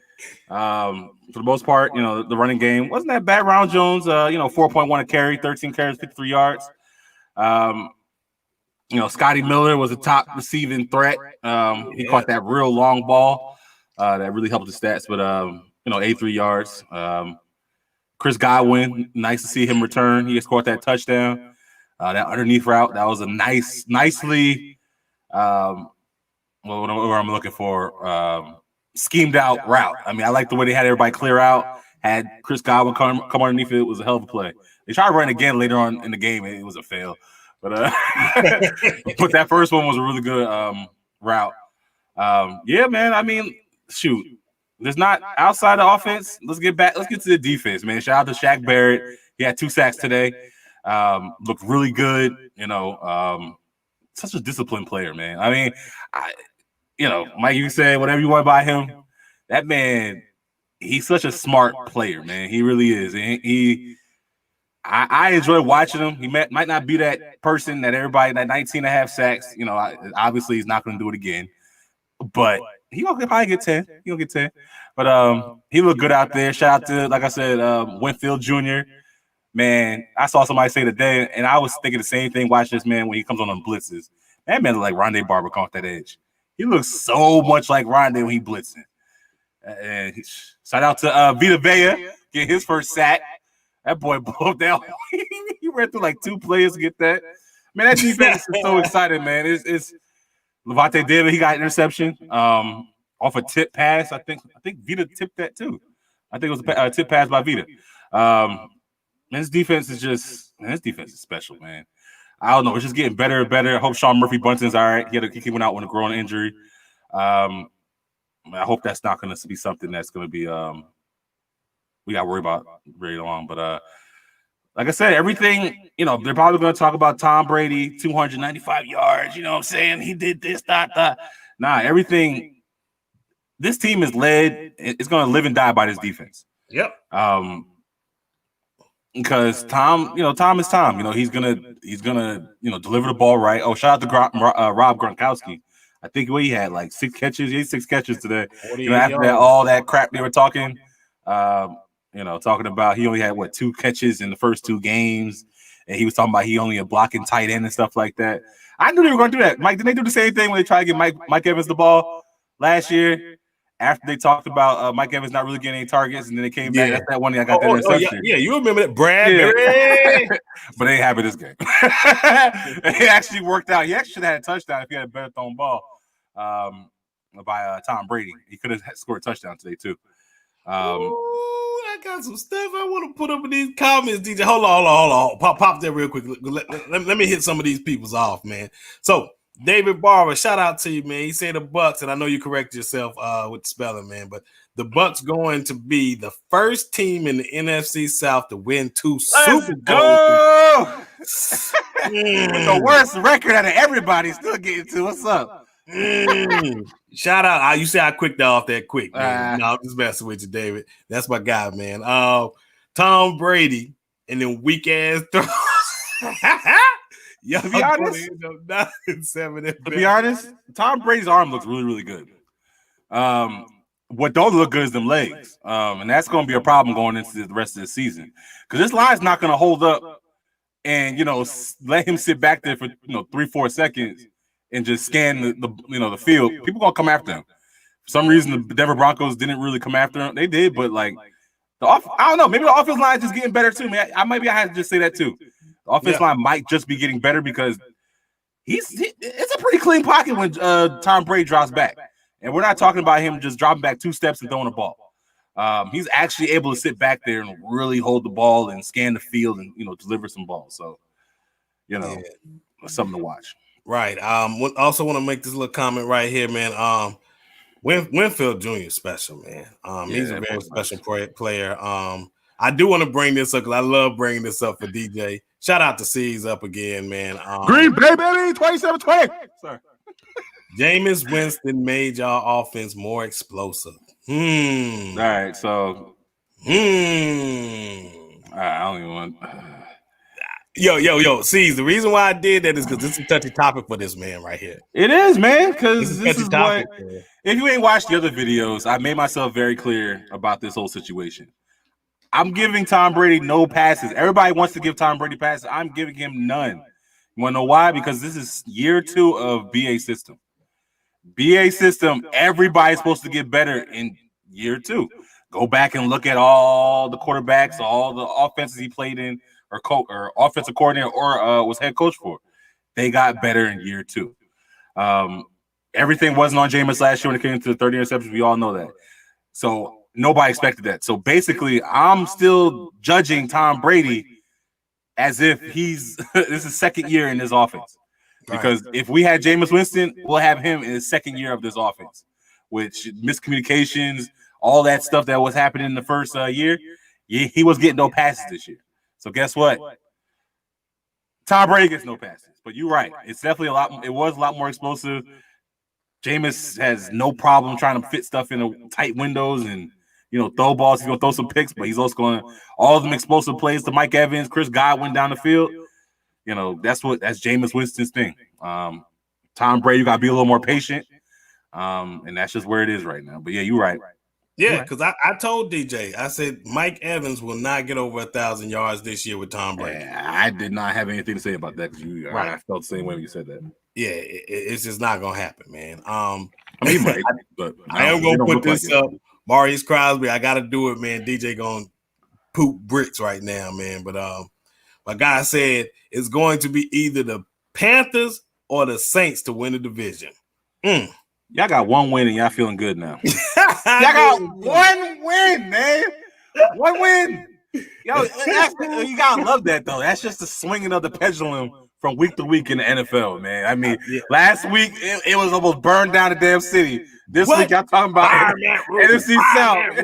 For the most part, the running game wasn't that bad. Ronald Jones, 4.1 a carry, 13 carries, 53 yards. Scotty Miller was a top receiving threat. He caught that real long ball that really helped the stats. But 83 yards. Chris Godwin, nice to see him return. He just caught that touchdown. That underneath route, that was a nicely. What I'm looking for, schemed out route. I mean, I like the way they had everybody clear out. Had Chris Godwin come underneath it. It was a hell of a play. They tried to run again later on in the game. It was a fail. But but that first one was a really good route. Yeah, man. I mean, shoot. There's not outside the offense. Let's get to the defense, man. Shout out to Shaq Barrett. He had 2 sacks today. Looked really good. Such a disciplined player, man. I mean, Mike, you said whatever you want about him. That man, he's such a smart player, man. He really is. And I enjoy watching him. He might not be that person that everybody, that 19.5 sacks. Obviously he's not going to do it again. But he'll probably get 10. He'll get 10. But he looked good out there. Shout out to, like I said, Winfield Jr. Man, I saw somebody say today, and I was thinking the same thing watching this man when he comes on blitzes. That man look like Rondé Barber off that edge. He looks so much like Rondé when he blitzing. And shout out to Vita Vea, get his first sack. That boy blew up down. He ran through like 2 players to get that. Man, that defense is so excited, man. It's Levante David, he got an interception off a tip pass. I think Vita tipped that too. I think it was a tip pass by Vita. His defense is special, man. I don't know. It's just getting better and better. I hope Sean Murphy Bunton's all right. He went out with a groin injury. I hope that's not going to be something that's going to be we got to worry about very long. But like I said, everything, they're probably going to talk about Tom Brady, 295 yards. You know what I'm saying? He did this, that. Nah, everything. This team is led. It's going to live and die by this defense. Yep. Because Tom is Tom. He's gonna deliver the ball right. Oh, shout out to Rob Gronkowski. I think he had like 6 catches. He had 6 catches today. After that, all that crap they were talking, talking about he only had 2 catches in the first 2 games, and he was talking about he only a blocking tight end and stuff like that. I knew they were going to do that. Mike, didn't they do the same thing when they tried to get Mike Evans the ball last year? After they talked about Mike Evans not really getting any targets, and then they came back. That's that one I got that interception. Yeah, you remember that, Bradbury. But they ain't happy this game. It actually worked out. He actually should have had a touchdown if he had a better thrown ball by Tom Brady. He could have scored a touchdown today too. I got some stuff I want to put up in these comments, DJ. Hold on. Pop that real quick. Let me hit some of these people's off, man. So, David Barber, shout out to you, man. He said the Bucs, and I know you correct yourself with the spelling, man, but the Bucs going to be the first team in the NFC South to win 2 Super Bowls. The worst record out of everybody still getting to. What's up? Shout out. You say I quicked off that quick, man. No, I'm just messing with you, David. That's my guy, man. Tom Brady and then weak ass throws. To be honest, Tom Brady's arm looks really, really good. What don't look good is them legs. And that's going to be a problem going into the rest of the season. Because this line's not going to hold up and, let him sit back there for, 3-4 seconds and just scan the field. People going to come after him. For some reason, the Denver Broncos didn't really come after him. They did, but, I don't know. Maybe the offensive line is just getting better, too, man. I had to just say that, too. The offensive line might just be getting better because it's a pretty clean pocket when Tom Brady drops back. And we're not talking about him just dropping back 2 steps and throwing the ball. He's actually able to sit back there and really hold the ball and scan the field and, deliver some balls. So, it's something to watch. Right. Also want to make this little comment right here, man. Winfield Jr. is special, man. He's a very special player. I do want to bring this up because I love bringing this up for DJ. Shout out to C's up again, man. Green Bay, baby, 27-20. Sorry. Jameis Winston made y'all offense more explosive. All right, so I don't even want. Yo. See, the reason why I did that is because this is a touchy topic for this man right here. It is, man, because this is topic, what. man. If you ain't watched the other videos, I made myself very clear about this whole situation. I'm giving Tom Brady no passes. Everybody wants to give Tom Brady passes. I'm giving him none. You want to know why? Because this is year 2 of BA system. BA system, everybody's supposed to get better in year 2. Go back and look at all the quarterbacks, all the offenses he played in, or offensive coordinator, or was head coach for. They got better in year 2. Everything wasn't on Jameis last year when it came to the 30 interceptions. We all know that. So nobody expected that. So basically, I'm still judging Tom Brady as if this is second year in this offense. Because if we had Jameis Winston, we'll have him in his second year of this offense, which miscommunications, all that stuff that was happening in the first year, he was getting no passes this year. So guess what? Tom Brady gets no passes. But you're right. It's definitely it was a lot more explosive. Jameis has no problem trying to fit stuff in tight windows and throw balls. He's gonna throw some picks, but he's also going all of them explosive plays to Mike Evans, Chris Godwin down the field. That's Jameis Winston's thing. Tom Brady, you gotta be a little more patient. And that's just where it is right now. But yeah, you're right. Yeah, because I told DJ, I said Mike Evans will not get over 1,000 yards this year with Tom Brady. I did not have anything to say about that because I felt the same way when you said that. Yeah, it's just not gonna happen, man. I mean, right, but I am gonna put this up. Maurice Crosby, I gotta do it, man. DJ gonna poop bricks right now, man. But my guy said it's going to be either the Panthers or the Saints to win the division. Y'all got one win and y'all feeling good now. Y'all got one win, man. One win. Yo, you gotta love that though. That's just the swinging of the pendulum from week to week in the NFL, man. I mean, last week it was almost burned down the damn city. This week y'all talking about NFC South.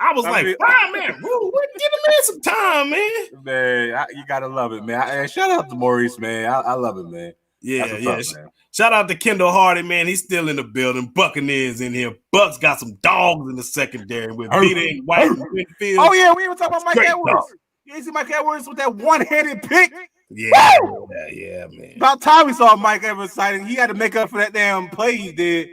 I was like, 5-man rule. Give the man some time, man. Man, you gotta love it, man. Shout out to Maurice, man. I love it, man. Yeah. Up, man. Shout out to Kendall Hardy, man. He's still in the building. Buccaneers in here. Bucks got some dogs in the secondary with Vita and White and Winfield. Oh yeah, we even talking about Mike Edwards. You ain't see Mike Edwards with that one-handed pick? Yeah, man. About time we saw Mike Edwards sighting. He had to make up for that damn play he did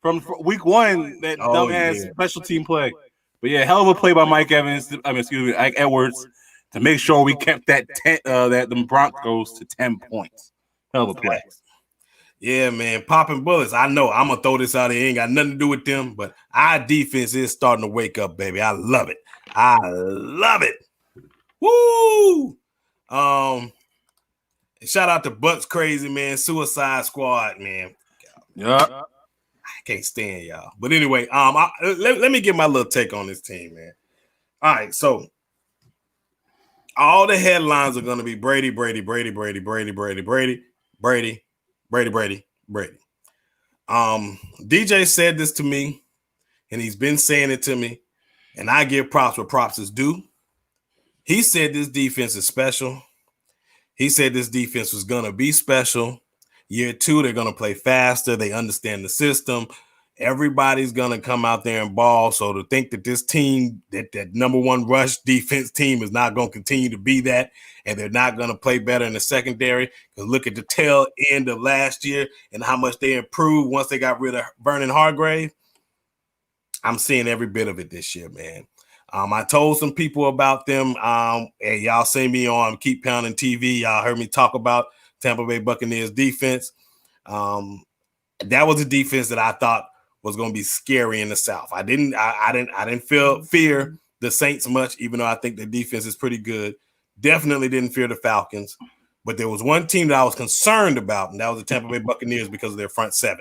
from week 1. That dumbass special team play. But yeah, hell of a play by Mike Edwards to make sure we kept that the Broncos to 10 points. Hell of a play. Yeah, man, popping bullets. I know I'm gonna throw this out here. It ain't got nothing to do with them, but our defense is starting to wake up, baby. I love it. Woo! Shout out to Bucks Crazy, man. Suicide Squad, man. Yeah. I can't stand y'all. But anyway, let me get my little take on this team, man. All right, so all the headlines are going to be Brady. DJ said this to me, and he's been saying it to me, and I give props where props is due. He said this defense is special. He said this defense was going to be special. Year 2, they're going to play faster. They understand the system. Everybody's going to come out there and ball. So to think that this team, that number 1 rush defense team is not going to continue to be that, and they're not going to play better in the secondary, because look at the tail end of last year and how much they improved once they got rid of Vernon Hargrave. I'm seeing every bit of it this year, man. I told some people about them. And y'all see me on Keep Pounding TV. Y'all heard me talk about Tampa Bay Buccaneers defense. That was a defense that I thought was going to be scary in the South. I didn't fear the Saints much, even though I think the defense is pretty good. Definitely didn't fear the Falcons. But there was one team that I was concerned about, and that was the Tampa Bay Buccaneers because of their front 7.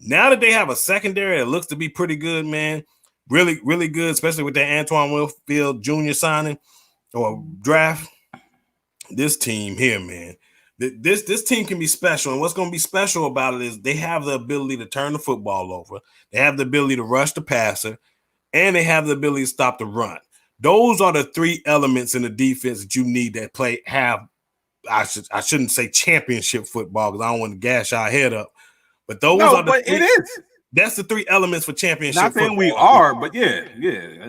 Now that they have a secondary that looks to be pretty good, man, really, really good, especially with that Antoine Winfield Jr. signing or draft, this team here, man, this team can be special. And what's going to be special about it is they have the ability to turn the football over. They have the ability to rush the passer, and they have the ability to stop the run. Those are the 3 elements in the defense that you need that I shouldn't say championship football because I don't want to gash our head up. But those No, are the but three, it is. That's the three elements for championship. Not saying football. we are, but yeah.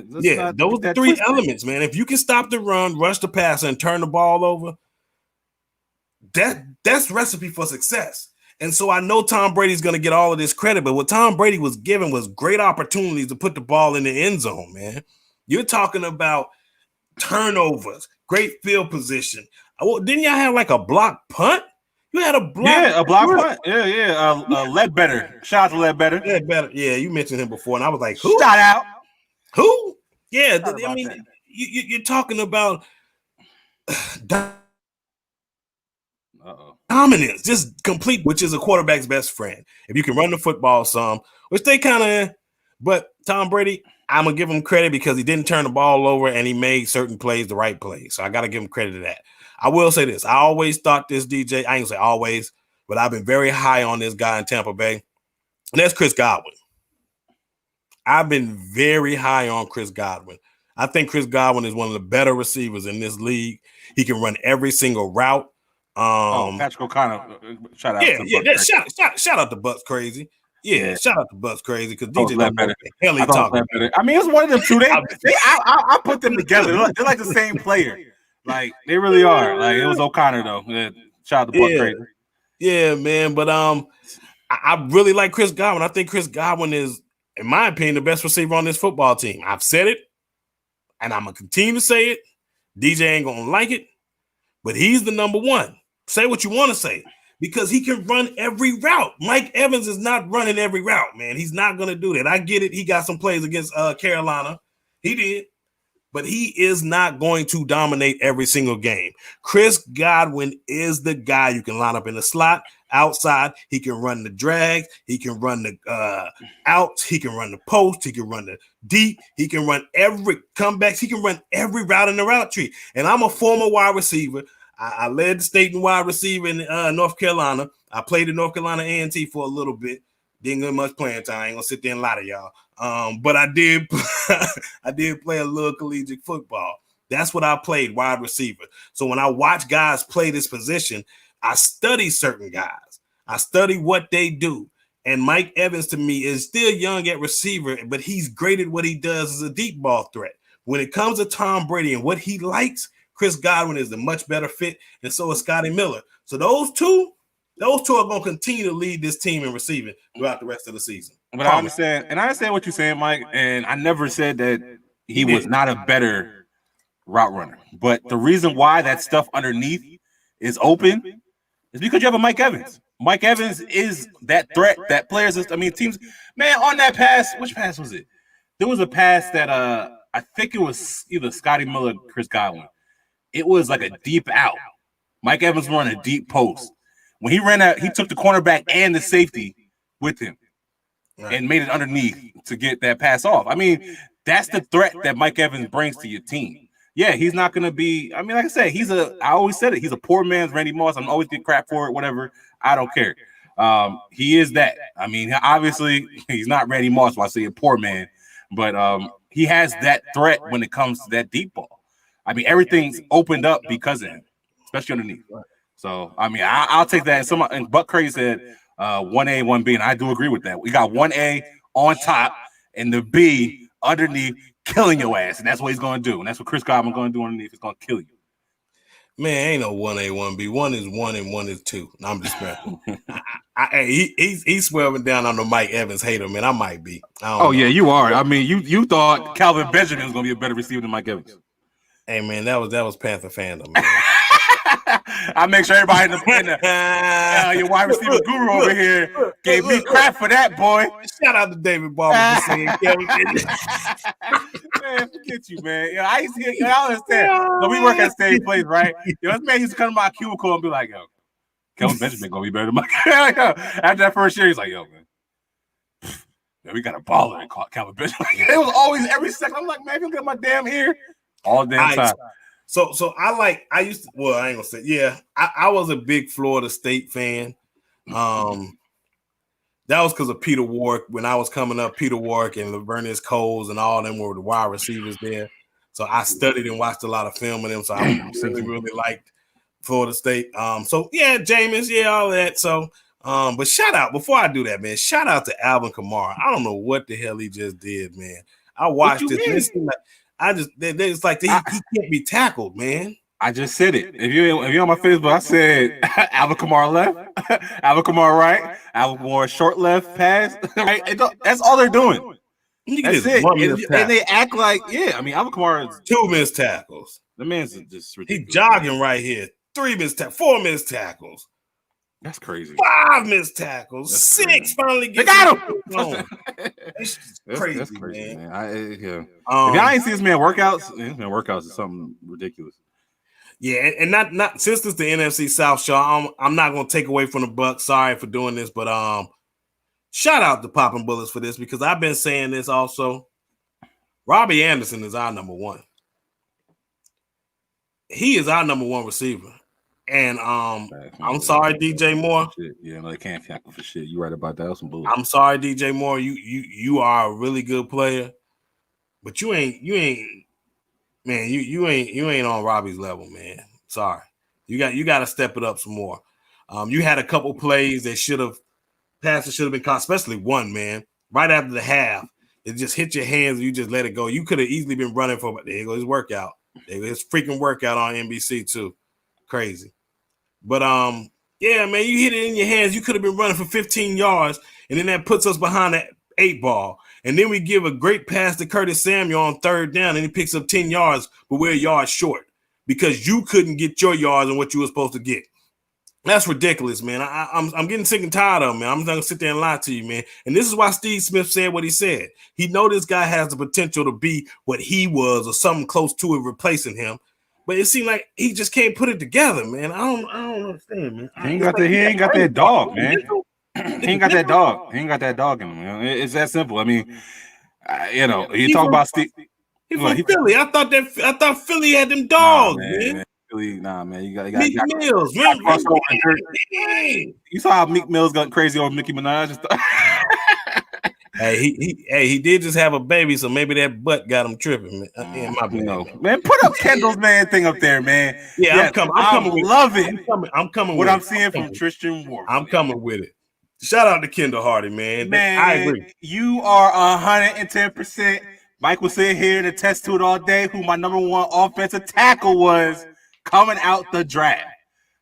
Those are the three elements, man. If you can stop the run, rush the passer, and turn the ball over, that's recipe for success. And so I know Tom Brady's going to get all of this credit, but what Tom Brady was given was great opportunities to put the ball in the end zone, man. You're talking about turnovers, great field position. Didn't y'all have like a block punt? You had a block. Yeah, a block punt. Yeah. Ledbetter. Shout out to Ledbetter. Ledbetter. Yeah, you mentioned him before, and I was like, who? Shout out. Who? Yeah, I mean, you're talking about dominance, just complete, which is a quarterback's best friend. If you can run the football some, which they kind of, but Tom Brady, I'm going to give him credit because he didn't turn the ball over and he made certain plays the right plays. So I got to give him credit to that. I will say this. I always thought this DJ, I ain't going to say always, but I've been very high on this guy in Tampa Bay, and that's Chris Godwin. I've been very high on Chris Godwin. I think Chris Godwin is one of the better receivers in this league. He can run every single route. Patrick O'Connor, shout out. Shout out to Bucks Crazy. Yeah, shout out to Bucks Crazy because DJ don't know what the hell he talking. I mean, it's one of them two. I put them together. They're like the same player. Like they really are. Like it was O'Connor though. Yeah, shout out to Bucks Crazy. Yeah, man. But I really like Chris Godwin. I think Chris Godwin is, in my opinion, the best receiver on this football team. I've said it, and I'm gonna continue to say it. DJ ain't gonna like it, but he's the number one. Say what you want to say, because he can run every route. Mike Evans is not running every route, man. He's not going to do that. I get it. He got some plays against Carolina. He did. But he is not going to dominate every single game. Chris Godwin is the guy you can line up in the slot, outside. He can run the drag. He can run the outs. He can run the post. He can run the deep. He can run every comebacks. He can run every route in the route tree. And I'm a former wide receiver. I led the state in wide receiver in North Carolina. I played at North Carolina A&T for a little bit. Didn't get much playing time. I ain't gonna sit there and lie to y'all. But I did play a little collegiate football. That's what I played, wide receiver. So when I watch guys play this position, I study certain guys. I study what they do. And Mike Evans, to me, is still young at receiver, but he's great at what he does as a deep ball threat. When it comes to Tom Brady and what he likes, Chris Godwin is the much better fit, and so is Scotty Miller. So those two are going to continue to lead this team in receiving throughout the rest of the season. But I understand what you're saying, Mike, and I never said that he was not a better route runner. But the reason why that stuff underneath is open is because you have a Mike Evans. Mike Evans is that threat that players, teams, man, on that pass, which pass was it? There was a pass that I think it was either Scotty Miller or Chris Godwin. It was like a deep out. Mike Evans running a deep post. When he ran out, he took the cornerback and the safety with him and made it underneath to get that pass off. I mean, that's the threat that Mike Evans brings to your team. Yeah, he's not going to be – like I said, I always said it. He's a poor man's Randy Moss. I'm always get crap for it, whatever. I don't care. He is that. I mean, obviously, he's not Randy Moss when I say a poor man, but he has that threat when it comes to that deep ball. I mean, everything's opened up because of him, especially underneath. So, I mean, I'll take that. And Buck Crazy said 1A, 1B, and I do agree with that. We got 1A on top and the B underneath killing your ass, and that's what he's going to do. And that's what Chris Godwin's going to do underneath. He's going to kill you. Man, ain't no 1A, 1B. 1 is 1 and 1 is 2. No, I'm just messing. He's swerving down on the Mike Evans hater, man. I might be. Yeah, you are. I mean, you thought Calvin Benjamin was going to be a better receiver than Mike Evans. Hey, man, that was Panther fandom, man. I make sure everybody in the your wide receiver guru over here gave me crap for that, boy. Shout out to David Barber for saying Kevin. Man, forget you, man. I used to get, I understand. So we work at the same place, right? This man used to come to my cubicle and be like, yo, Kelvin Benjamin gonna be better than Mike. After that first year, he's like, yo, man, we got a baller called Kelvin Benjamin. It was always every second. I'm like, man, if you get my damn ear all damn time. So I ain't gonna say, I was a big Florida State fan. That was because of Peter Warwick. When I was coming up, Peter Warwick and Lavernius Coles and all them were the wide receivers there. So I studied and watched a lot of film of them. So I really liked Florida State. Jameis, all that. So, But shout out before I do that, man. Shout out to Alvin Kamara. I don't know what the hell he just did, man. I watched this. And it seemed like it's like he can't be tackled, man. I just said it. If you're on my Facebook, I said Alvin Kamara left, Alvin Kamara right, Alvin Kamara short left pass. Right? That's all they're doing. That's it. And they act like, I mean, Alvin Kamara is 2 missed tackles. The man's just ridiculous. He's jogging right here. 3 missed tackles, 4 missed tackles. That's crazy. 5 missed tackles. That's 6 crazy. Finally they got him. That's crazy, that's crazy, man. If y'all ain't see this man workouts is something ridiculous. Yeah, and not since it's the NFC South show, I'm not gonna take away from the Bucs. Sorry for doing this, but shout out to Popping Bullets for this because I've been saying this also. Robbie Anderson is our number one. He is our number one receiver. And I'm sorry, DJ Moore. Yeah, no, they can't tackle for shit. You right about that. Some bullshit. I'm sorry, DJ Moore. You are a really good player, but you ain't man, you ain't on Robbie's level, man. Sorry. You got to step it up some more. You had a couple plays that passes should have been caught, especially one, man. Right after the half, it just hit your hands and you just let it go. You could have easily been running for there you go his workout. There you go his freaking workout on NBC too. Crazy. But yeah, man, you hit it in your hands. You could have been running for 15 yards, and then that puts us behind that 8 ball. And then we give a great pass to Curtis Samuel on 3rd down, and he picks up 10 yards, but we're a yard short because you couldn't get your yards on what you were supposed to get. That's ridiculous, man. I'm getting sick and tired of him, man. I'm not going to sit there and lie to you, man. And this is why Steve Smith said what he said. He know this guy has the potential to be what he was or something close to it replacing him. But it seemed like he just can't put it together, man. I don't understand, man. He ain't got that dog, man. He ain't got that dog. He ain't got that dog in him. Man. It's that simple. I mean, you talk about Steve. He's from Philly. I thought Philly had them dogs, man. Philly, man. You got Meek Mills, man. You saw how Meek Mills got crazy over Nicki Minaj and stuff. He did just have a baby, so maybe that butt got him tripping. Man, put up Kendall's thing up there, man. Yeah, I'm coming. Love it. I'm coming. What I'm seeing from Tristan Ward. I'm coming with it. Shout out to Kendall Hardy, man. I agree. You are 110%. Mike was sitting here and attest to it all day. Who my number one offensive tackle was coming out the draft.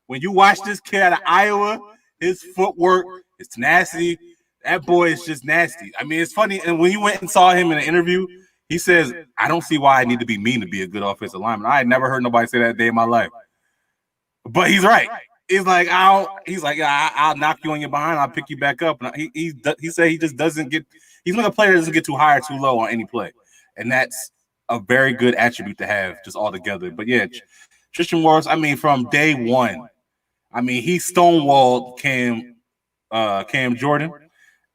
When you watch this kid out of Iowa, his footwork is nasty. That boy is just nasty. I mean, it's funny. And when you went and saw him in an interview, he says, I don't see why I need to be mean to be a good offensive lineman. I had never heard nobody say that a day in my life. But he's right. He's like, I'll knock you on your behind. I'll pick you back up. And he said he just doesn't get – he's like a player that doesn't get too high or too low on any play. And that's a very good attribute to have just all together. But, yeah, Tristan Wirfs, I mean, from day one, I mean, he stonewalled Cam Jordan.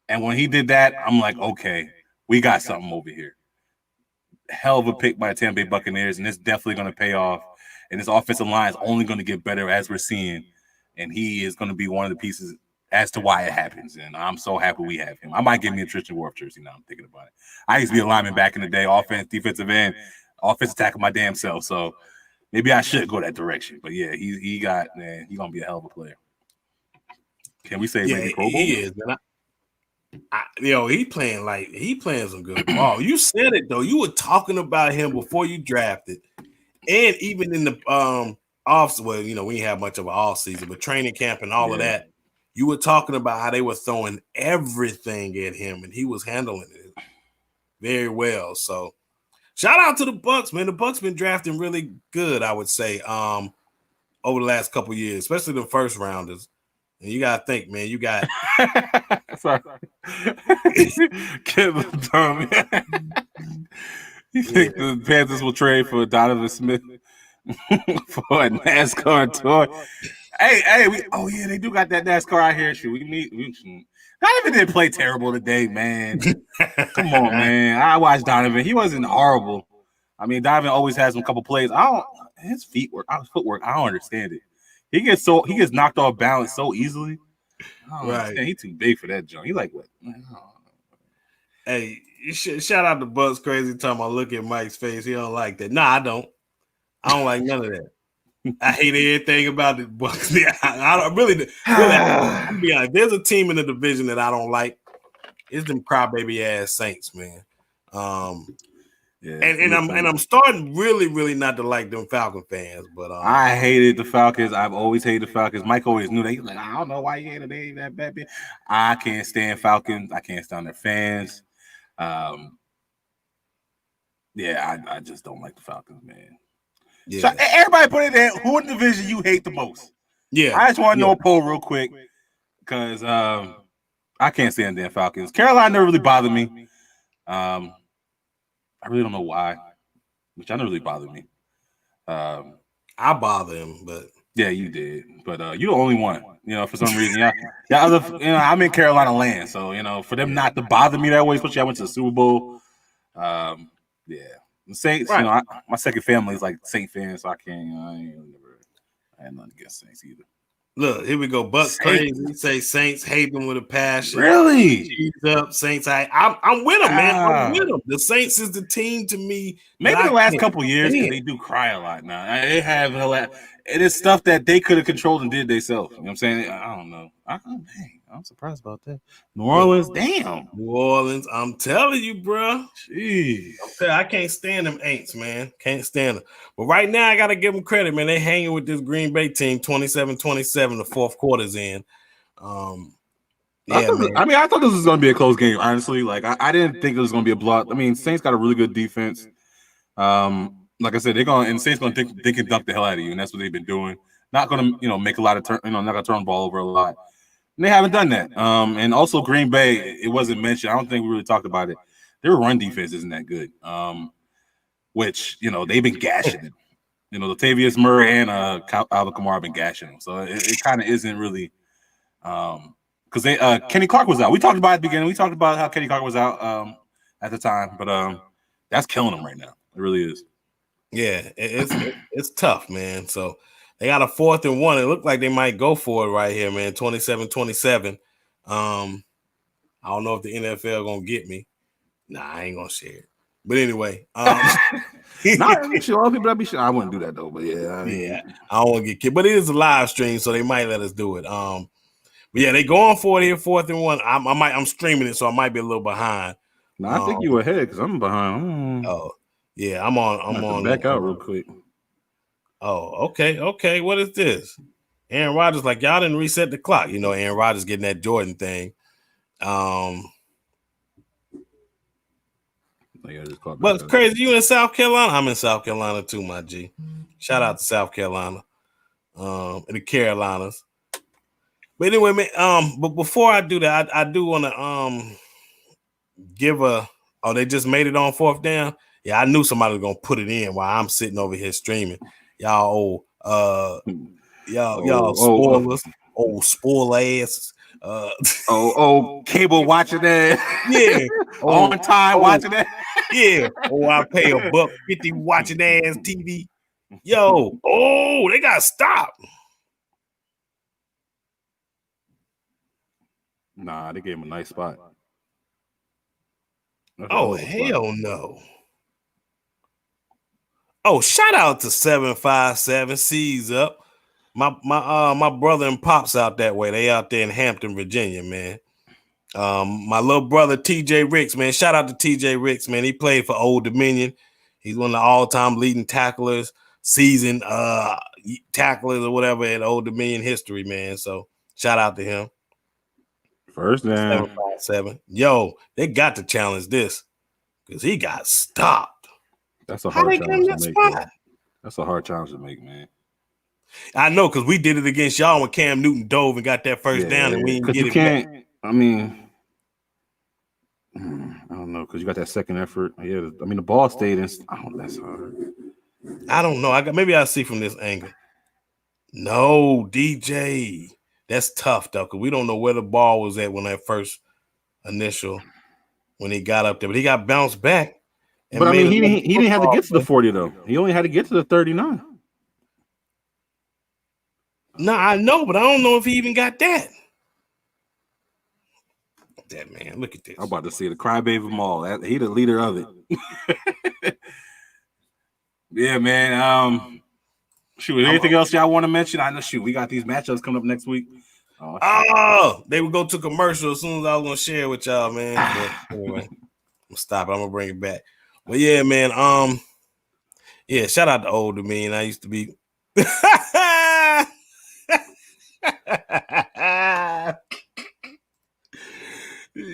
And when he did that, I'm like, okay, we got something over here. Hell of a pick by the Tampa Bay Buccaneers, and it's definitely going to pay off. And this offensive line is only going to get better as we're seeing. And he is going to be one of the pieces as to why it happens. And I'm so happy we have him. I might give me a Tristan Wirfs jersey now. I'm thinking about it. I used to be a lineman back in the day, offense, defensive end, offensive tackle my damn self. So maybe I should go that direction. But, yeah, he's going to be a hell of a player. Can we say maybe Pro Bowl? He is, man. He playing some good ball. You said it though. You were talking about him before you drafted, and even in the off. Well, we didn't have much of an off season, but training camp and all of that. You were talking about how they were throwing everything at him, and he was handling it very well. So, shout out to the Bucs, man. The Bucs been drafting really good, I would say, over the last couple years, especially the first rounders. And you gotta think, man. You got sorry. Kendall dumb. You think the Panthers will trade for Donovan Smith for a NASCAR tour? Hey, they do got that NASCAR out here. Shoot, Donovan didn't play terrible today, man. Come on, man. I watched Donovan. He wasn't horrible. I mean, Donovan always has a couple plays. His footwork. I don't understand it. He gets knocked off balance so easily. Right. He's too big for that junk. He's like, what? Hey, shout out to Bucks Crazy time I look at Mike's face. He don't like that. Nah, I don't. I don't like none of that. I hate everything about the Bucs. I don't really be honest. There's a team in the division that I don't like. It's them crybaby ass Saints, man. And I'm starting really not to like them Falcon fans, but I hated the Falcons. I've always hated the Falcons. Mike always knew that. He's like, I don't know why you hated they that bad. I can't stand Falcons. I can't stand their fans. Yeah, I just don't like the Falcons, man. Yeah. So everybody put it there. Who in the division you hate the most? Yeah. I just want to know a poll real quick because I can't stand the damn Falcons. Carolina never really bothered me. I really don't know why, which I never really bothered me. I bother him, but yeah, you did. But you're the only one, for some reason. I'm in Carolina land, so for them not to bother me that way, especially I went to the Super Bowl. Yeah. The Saints, right. My second family is like Saint fans, so I can't, I had nothing against Saints either. Look, here we go. Bucks crazy. We say Saints hate them with a passion. Really? Cheese up, Saints. I'm with them, man. I'm with them. The Saints is the team to me. Maybe the last couple years, because they do cry a lot now. They have it is stuff that they could have controlled and did themselves. You know what I'm saying? I don't know. I'm surprised about that. New Orleans, damn. New Orleans, I'm telling you, bro. Jeez. I can't stand them Aints, man. Can't stand them. But right now, I got to give them credit, man. They hanging with this Green Bay team 27-27, the fourth quarter's in. I thought this was going to be a close game, honestly. Like, I didn't think it was going to be a block. I mean, Saints got a really good defense. Like I said, Saints going to think and dunk the hell out of you, and that's what they've been doing. Not going to, make a lot of not going to turn the ball over a lot. And they haven't done that. And also Green Bay, it wasn't mentioned. I don't think we really talked about it. Their run defense isn't that good. Which, they've been gashing it. Latavius Murray and Alvin Kamara have been gashing them. So it kind of isn't really because Kenny Clark was out. We talked about it at the beginning. We talked about how Kenny Clark was out at the time, but that's killing them right now. It really is. Yeah, it's tough, man. So they got a 4th and 1. It looked like they might go for it right here, man. 27-27. I don't know if the NFL gonna get me. Nah, I ain't gonna share it. But anyway, sure, people be sure. I wouldn't do that though. But yeah, I don't want to get kicked. But it is a live stream, so they might let us do it. But yeah, they going for it here, 4th and 1. I'm streaming it, so I might be a little behind. No, I think you ahead because I'm behind. Oh, yeah, I'm on. Back out real quick. Oh, okay. What is this? Aaron Rodgers, like y'all didn't reset the clock. Aaron Rodgers getting that Jordan thing. But it's crazy. You in South Carolina? I'm in South Carolina too, my G. Shout out to South Carolina, and the Carolinas. But anyway, man. But before I do that, I do want to give a. Oh, they just made it on 4th down. Yeah, I knew somebody was gonna put it in while I'm sitting over here streaming. Y'all spoilers, old spoil asses. Cable watching that. Yeah, on time watching that. Yeah. I pay $1.50 watching ass TV. Yo, they got to stop. Nah, they gave him a nice spot. Hell no. Oh, shout out to 757 C's up. My brother and pops out that way. They out there in Hampton, Virginia, man. My little brother TJ Ricks, man. Shout out to TJ Ricks, man. He played for Old Dominion. He's one of the all-time leading tacklers, seasoned tacklers or whatever in Old Dominion history, man. So shout out to him. First down. 757. Yo, they got to challenge this because he got stopped. That's a hard challenge to make. That's a hard challenge to make, man. I know, because we did it against y'all when Cam Newton dove and got that first down, and we didn't get it back. I mean, I don't know, because you got that second effort. Yeah, I mean, the ball stayed in. That's hard. I don't know. Maybe I'll see from this angle. No, DJ. That's tough, though, because we don't know where the ball was at when that first initial, when he got up there. But he got bounced back. But, I mean, he didn't have to get to the 40, though. He only had to get to the 39. No, I know, but I don't know if he even got that. That man, look at this. I'm about to see the crybaby of them all. He the leader of it. Yeah, man. Shoot, anything else y'all want to mention? I know. Shoot, we got these matchups coming up next week. They would go to commercial as soon as I was gonna share with y'all, man. But anyway, I'm gonna stop it. I'm gonna bring it back. But yeah, man. Yeah, shout out to old man. I used to be.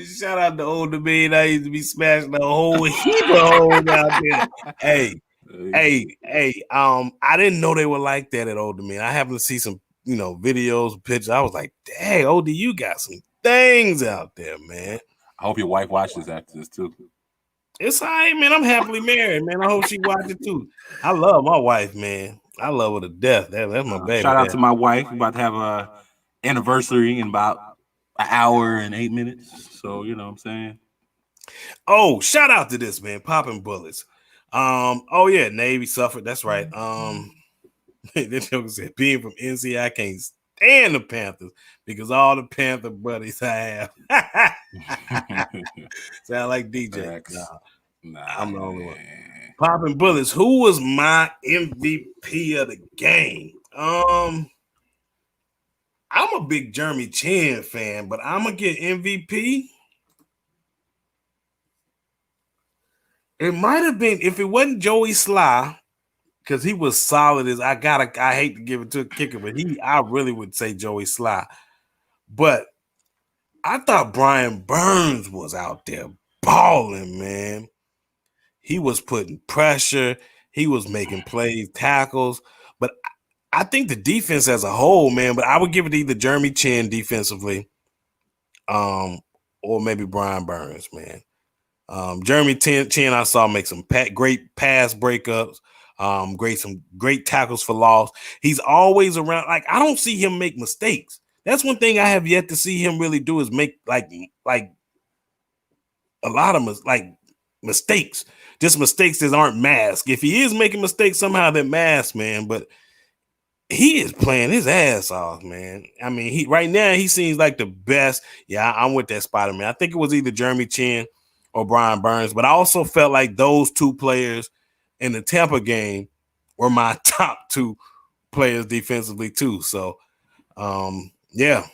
Shout out to older man. I used to be smashing a whole heap of holes out there. Hey. I didn't know they were like that at older man. I happened to see some, videos, pictures. I was like, dang, OD, you got some things out there, man. I hope your wife watches after this too. It's all right, man. I'm happily married, man. I hope she watches it too. I love my wife, man. I love her to death. That's my baby. Shout out to my wife. We're about to have a anniversary in about an hour and 8 minutes. So, you know what I'm saying? Oh, shout out to this, man. Popping bullets. Oh yeah, Navy suffered. That's right. This joke said, being from NC, I can't stand the Panthers because all the Panther buddies I have. Sound like DJ. Nah, I'm the only one. Popping bullets. Who was my MVP of the game? I'm a big Jeremy Chen fan, but I'm gonna get MVP. It might have been, if it wasn't Joey Sly, because he was solid as I hate to give it to a kicker, but I really would say Joey Sly. But I thought Brian Burns was out there balling, man. He was putting pressure, he was making plays, tackles, but I think the defense as a whole, man, but I would give it either Jeremy Chen defensively, or maybe Brian Burns, man. Jeremy Chen, I saw make some great pass breakups, some great tackles for loss. He's always around. Like, I don't see him make mistakes. That's one thing I have yet to see him really do is make like a lot of mistakes. Just mistakes that aren't masked. If he is making mistakes, somehow they're masked, man. But he is playing his ass off, man. I mean, right now he seems like the best. Yeah, I'm with that Spider-Man. I think it was either Jeremy Chen or Brian Burns, but I also felt like those two players in the Tampa game were my top two players defensively too. So, yeah,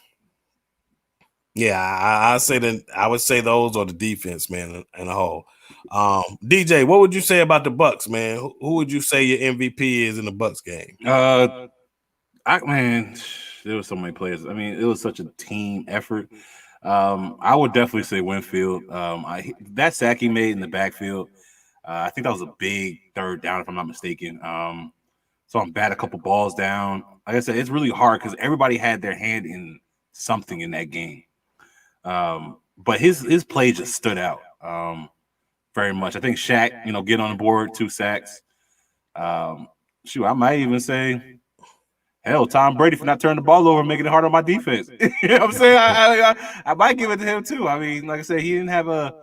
I say that I would say those are the defense, man, in a whole. DJ, what would you say about the Bucks, man? Who would you say your MVP is in the Bucks game? Man, there were so many players. I mean, it was such a team effort. I would definitely say Winfield. That sack he made in the backfield, I think that was a big third down, if I'm not mistaken. So I'm bat a couple balls down. Like I said, it's really hard because everybody had their hand in something in that game. But his play just stood out very much. I think Shaq, get on the board, 2 sacks. I might even say, hell, Tom Brady for not turning the ball over and making it hard on my defense. You know what I'm saying? I might give it to him too. I mean, like I said, he didn't have a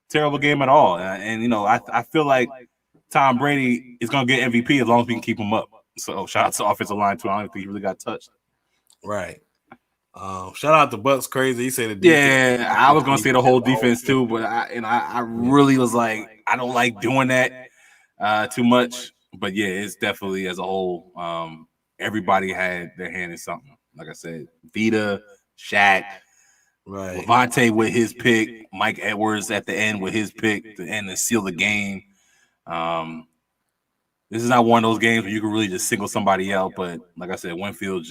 terrible game at all. And I feel like Tom Brady is going to get MVP as long as we can keep him up. So shout out to offensive line too. I don't think he really got touched. Right. Shout out to Bucks Crazy. He said the defense. Yeah, I was going to say the whole defense too, but I really was like, I don't like doing that too much. But yeah, it's definitely as a whole. Everybody had their hand in something. Like I said, Vita, Shaq, right, Levante with his pick, Mike Edwards at the end with his pick to end and seal the game. This is not one of those games where you can really just single somebody out, but like I said, Winfield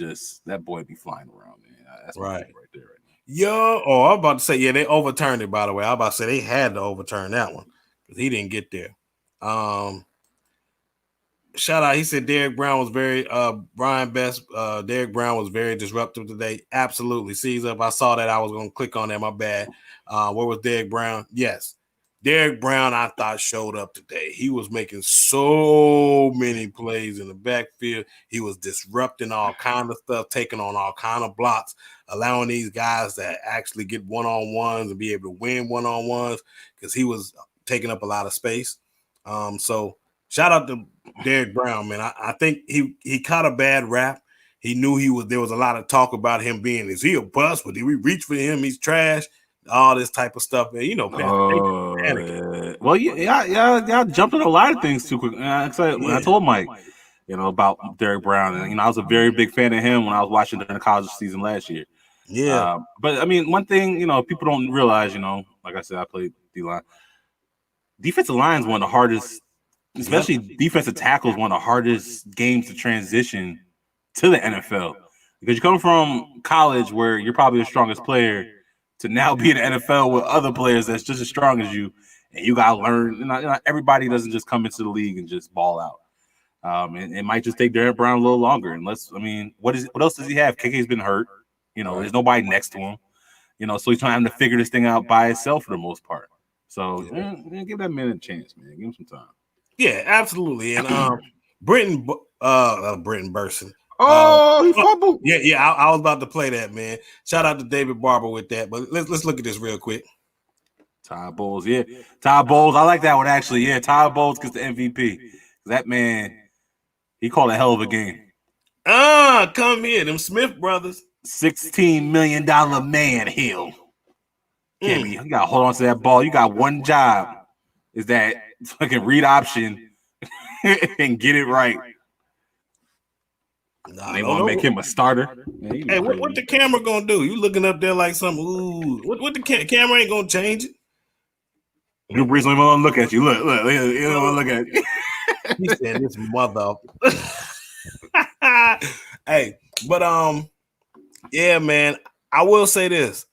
that boy be flying around, man. That's right there. Yo, I'm about to say, yeah, they overturned it, by the way. I'm about to say they had to overturn that one because he didn't get there. Shout out. He said Derek Brown was very Brian Best. Derek Brown was very disruptive today. Absolutely. Seize up. I saw that. I was going to click on that. My bad. Where was Derek Brown? Yes. Derek Brown, I thought, showed up today. He was making so many plays in the backfield. He was disrupting all kind of stuff, taking on all kind of blocks, allowing these guys to actually get one-on-ones and be able to win one-on-ones because he was taking up a lot of space. So shout out to Derek Brown, man. I think he caught a bad rap. He knew there was a lot of talk about him being, is he a bust? Did we reach for him? He's trash. All this type of stuff, man. Well, y'all jumped on a lot of things too quick. I told Mike, about Derek Brown. And, I was a very big fan of him when I was watching during the college season last year. Yeah. But, I mean, one thing, people don't realize, like I said, I played D-line. Defensive line is one of the hardest, especially defensive tackles, one of the hardest games to transition to the NFL. Because you come from college where you're probably the strongest player to now be in the NFL with other players that's just as strong as you. And you got to learn. Everybody doesn't just come into the league and just ball out. And it might just take Derek Brown a little longer. What else does he have? KK's been hurt. There's nobody next to him. So he's trying to figure this thing out by himself for the most part. So give that man a chance, man. Give him some time. Yeah, absolutely. And Brenton Burson. He fumbled. Yeah. I was about to play that, man. Shout out to David Barber with that. But let's look at this real quick. Todd Bowles, yeah. Todd Bowles. I like that one, actually. Yeah, Todd Bowles gets the MVP. That man, he called a hell of a game. Come here. Them Smith brothers. $16 million man, Hill. You got to hold on to that ball. You got one job. Is that fucking read option and get it right. They want to make him a starter. Man, hey, what the camera going to do? You looking up there like something. Ooh, what the camera ain't going to change it? Drew Brees don't even want to look at you. Look. He don't want to look at you. He said this mother. Hey, but yeah, man. I will say this.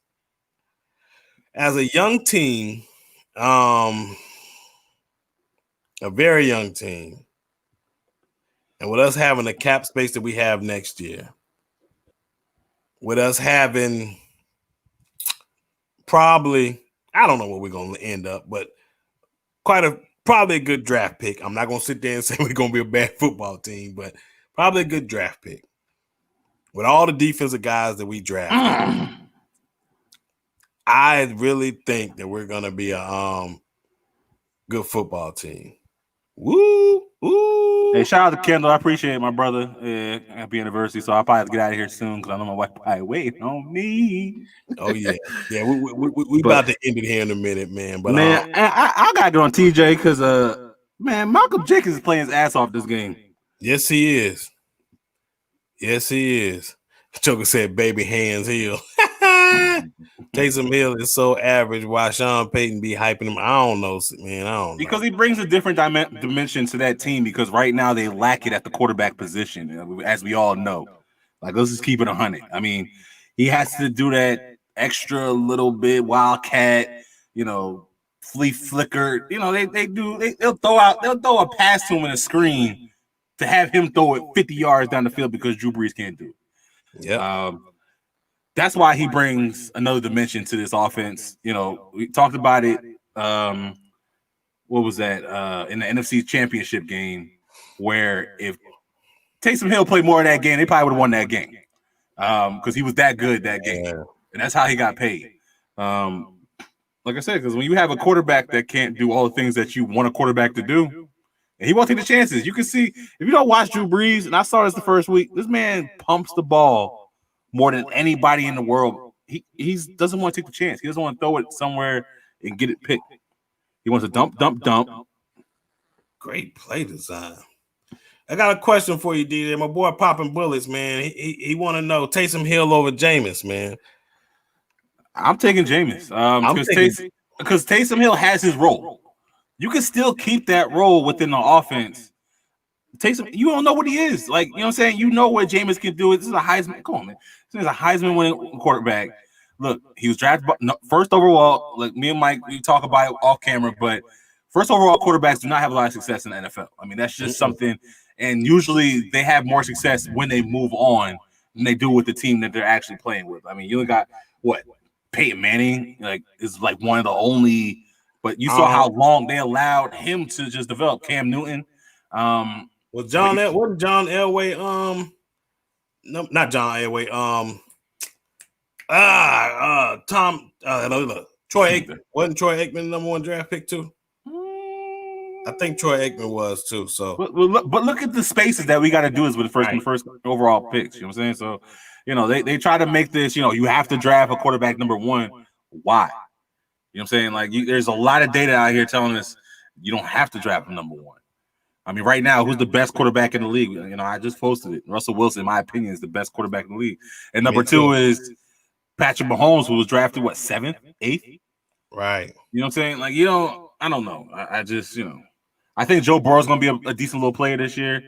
As a young team, a very young team, and with us having the cap space that we have next year, with us having probably, I don't know where we're going to end up, but probably a good draft pick. I'm not going to sit there and say we're going to be a bad football team, but probably a good draft pick. With all the defensive guys that we draft, I really think that we're going to be a good football team. Woo! Hey, shout out to Kendall. I appreciate it, my brother. Yeah, happy anniversary. So I'll probably have to get out of here soon because I know my wife probably waiting on me. Oh yeah. We about to end it here in a minute, man. But man, I gotta go on TJ because man, Malcolm Jenkins is playing his ass off this game. Yes, he is. Joker said, "Baby hands Hill." Taysom Hill is so average. Why Sean Payton be hyping him? I don't know, man. I don't know. Because he brings a different dimension to that team. Because right now they lack it at the quarterback position, as we all know. Like, let's just keep it 100. I mean, he has to do that extra little bit wildcat, flea flicker. They'll throw a pass to him in a screen to have him throw it 50 yards down the field because Drew Brees can't do it. Yeah. That's why he brings another dimension to this offense. We talked about it. What was that? In the NFC Championship game, where if Taysom Hill played more of that game, they probably would have won that game because he was that good that game, and that's how he got paid. Like I said, because when you have a quarterback that can't do all the things that you want a quarterback to do, and he won't take the chances. You can see if you don't watch Drew Brees, and I saw this the first week, this man pumps the ball more than anybody in the world. He doesn't want to take the chance. He doesn't want to throw it somewhere and get it picked. He wants to dump. Great play design. I got a question for you, DJ. My boy popping bullets, man. He want to know Taysom Hill over Jameis, man. I'm taking Jameis because Taysom Hill has his role. You can still keep that role within the offense. Taysom, you don't know what he is. Like, you know what I'm saying? You know what Jameis can do. This is a Heisman. Come on, man. This is a Heisman winning quarterback. Look, he was drafted first overall. Like, me and Mike, we talk about it off camera, but first overall quarterbacks do not have a lot of success in the NFL. I mean, that's just something. And usually they have more success when they move on than they do with the team that they're actually playing with. I mean, you got Peyton Manning, is one of the only. But you saw how long they allowed him to just develop. Cam Newton. Was John Elway? No, not John Elway. Troy Aikman. Wasn't Troy Aikman the number one draft pick too? I think Troy Aikman was too. So, but look at the spaces that we got to do is with the first overall picks. You know what I'm saying? So, they try to make this. You have to draft a quarterback number one. Why? You know what I'm saying? Like, there's a lot of data out here telling us you don't have to draft him number one. I mean, right now, who's the best quarterback in the league? You know, I just posted it. Russell Wilson, in my opinion, is the best quarterback in the league. And number two is Patrick Mahomes, who was drafted, what, 7th, 8th? Right. You know what I'm saying? Like, I don't know. I just, I think Joe Burrow's going to be a decent little player this year.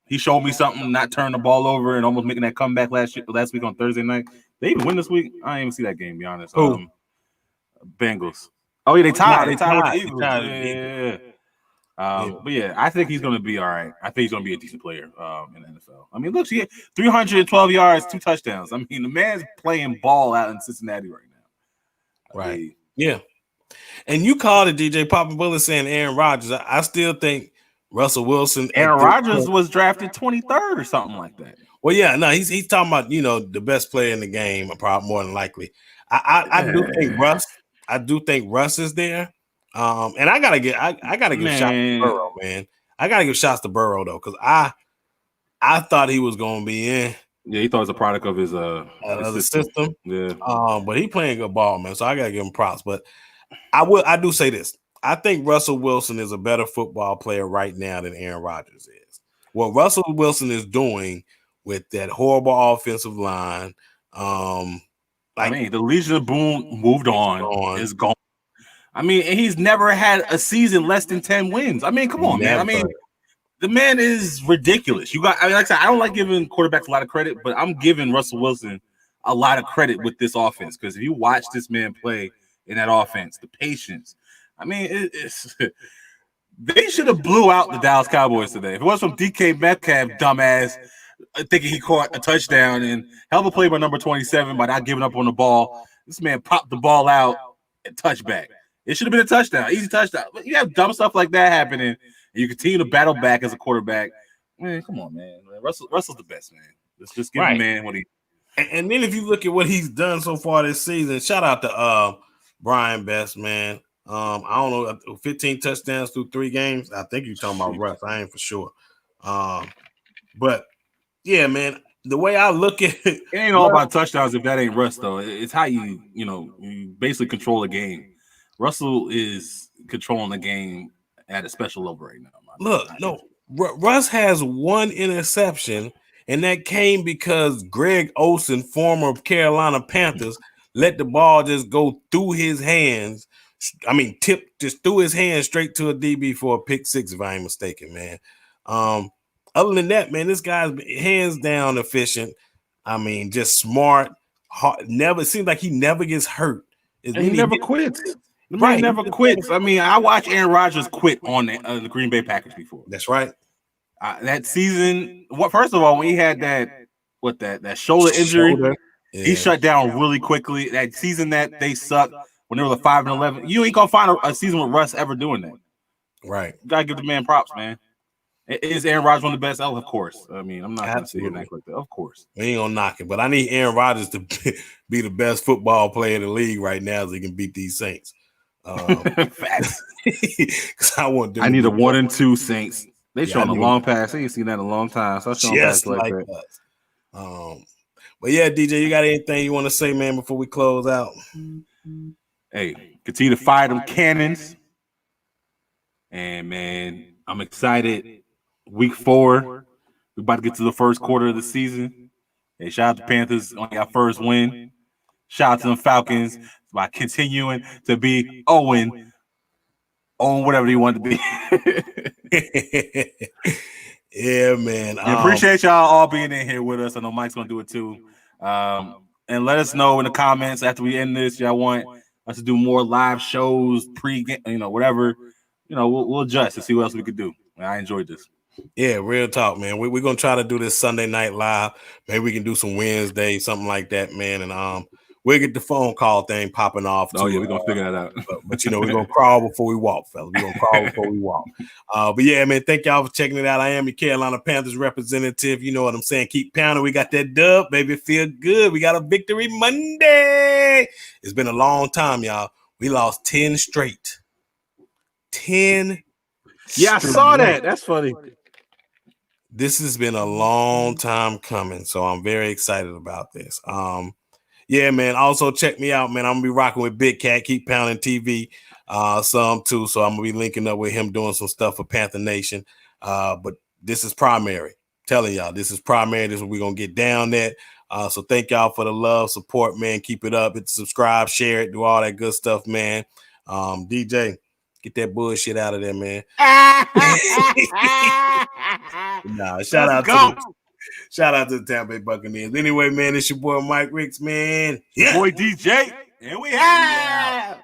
He showed me something, not turning the ball over and almost making that comeback last week on Thursday night. They even win this week? I didn't even see that game, to be honest. Bengals. Oh, yeah, they tied. They tied with the Eagles. Yeah. But yeah, I think he's going to be all right. I think he's going to be a decent player in the NFL. I mean, look, he had 312 yards, 2 touchdowns. I mean, the man's playing ball out in Cincinnati right now. Right. Yeah. And you called it, DJ Poppin' Bullet, saying Aaron Rodgers. I still think Russell Wilson. Aaron Rodgers was drafted 23rd or something like that. Well, yeah, no, he's talking about, the best player in the game, probably more than likely. I do think Russ. I do think Russ is there. And I gotta give shots to Burrow, man. I gotta give shots to Burrow though, because I thought he was gonna be in. Yeah, he thought it was a product of his system. Yeah. But he playing good ball, man. So I gotta give him props. But I do say this. I think Russell Wilson is a better football player right now than Aaron Rodgers is. What Russell Wilson is doing with that horrible offensive line, the Legion of Boom moved on. Is gone. I mean, and he's never had a season less than 10 wins. I mean, come on, man. I mean, the man is ridiculous. Like I said, I don't like giving quarterbacks a lot of credit, but I'm giving Russell Wilson a lot of credit with this offense, because if you watch this man play in that offense, the patience. I mean, they should have blew out the Dallas Cowboys today. If it wasn't from DK Metcalf, dumbass, thinking he caught a touchdown, and hell of a play by number 27 by not giving up on the ball. This man popped the ball out and touchback. It should have been a touchdown, easy touchdown. But you have dumb stuff like that happening, and you continue to battle back as a quarterback. Man, come on, man. Russell's the best, man. Let's just give the man what he. And then if you look at what he's done so far this season, shout out to Brian Best, man. I don't know, 15 touchdowns through 3 games. I think you're talking about Russ. I ain't for sure. But yeah, man. The way I look at it, it ain't all about touchdowns if that ain't Russ, though. It's how you basically control a game. Russell is controlling the game at a special level right now. Russ has 1 interception, and that came because Greg Olsen, former Carolina Panthers, let the ball just go through his hands. I mean, just through his hands straight to a DB for a pick 6, if I ain't mistaken, man. Other than that, man, this guy's hands down efficient. I mean, just smart. Never seems like he never gets hurt. And he never quits. The man never quits. I mean, I watched Aaron Rodgers quit on the Green Bay Packers before. That's right. That season, first of all, when he had that shoulder injury, he shut down really quickly. That season that they sucked when they were 5-11, you ain't gonna find a season with Russ ever doing that. Right. You gotta give the man props, man. Is Aaron Rodgers one of the best? Oh, of course. I mean, I'm not gonna sit here and act like that. Of course. We ain't gonna knock it, but I need Aaron Rodgers to be the best football player in the league right now so he can beat these Saints. Facts. I need a 1 and 2 Saints. They showing a long pass. I ain't seen that in a long time. So just like that. But yeah, DJ, you got anything you want to say, man, before we close out? Hey, continue to fire them cannons. And man, I'm excited. Week 4, we're about to get to the first quarter of the season. Hey, shout out to Panthers on your first win. Shout out to the Falcons by continuing to be Owen, whatever you want to be. Yeah, man. I appreciate y'all all being in here with us. I know Mike's gonna do it too. And let us know in the comments after we end this. Y'all want us to do more live shows, pre-game, whatever. We'll adjust to see what else we could do. I enjoyed this. Yeah, real talk, man. We're gonna try to do this Sunday night live. Maybe we can do some Wednesday, something like that, man. And we'll get the phone call thing popping off. Oh, yeah, we're going to figure that out. But we're going to crawl before we walk, fellas. We're going to crawl before we walk. But, yeah, man, thank y'all for checking it out. I am your Carolina Panthers representative. You know what I'm saying? Keep pounding. We got that dub, baby. Feel good. We got a victory Monday. It's been a long time, y'all. We lost 10 straight. 10 Yeah, I saw that. That's funny. This has been a long time coming, so I'm very excited about this. Yeah, man. Also, check me out, man. I'm going to be rocking with Big Cat. Keep pounding TV. some too. So I'm gonna be linking up with him doing some stuff for Panther Nation. But this is primary. Telling y'all, this is primary. This is what we're gonna get down at. So thank y'all for the love, support, man. Keep it up. Subscribe, share it, do all that good stuff, man. DJ, get that bullshit out of there, man. Shout out to the Tampa Bay Buccaneers. Anyway, man, it's your boy Mike Ricks, man. Yeah. Boy DJ, and we have.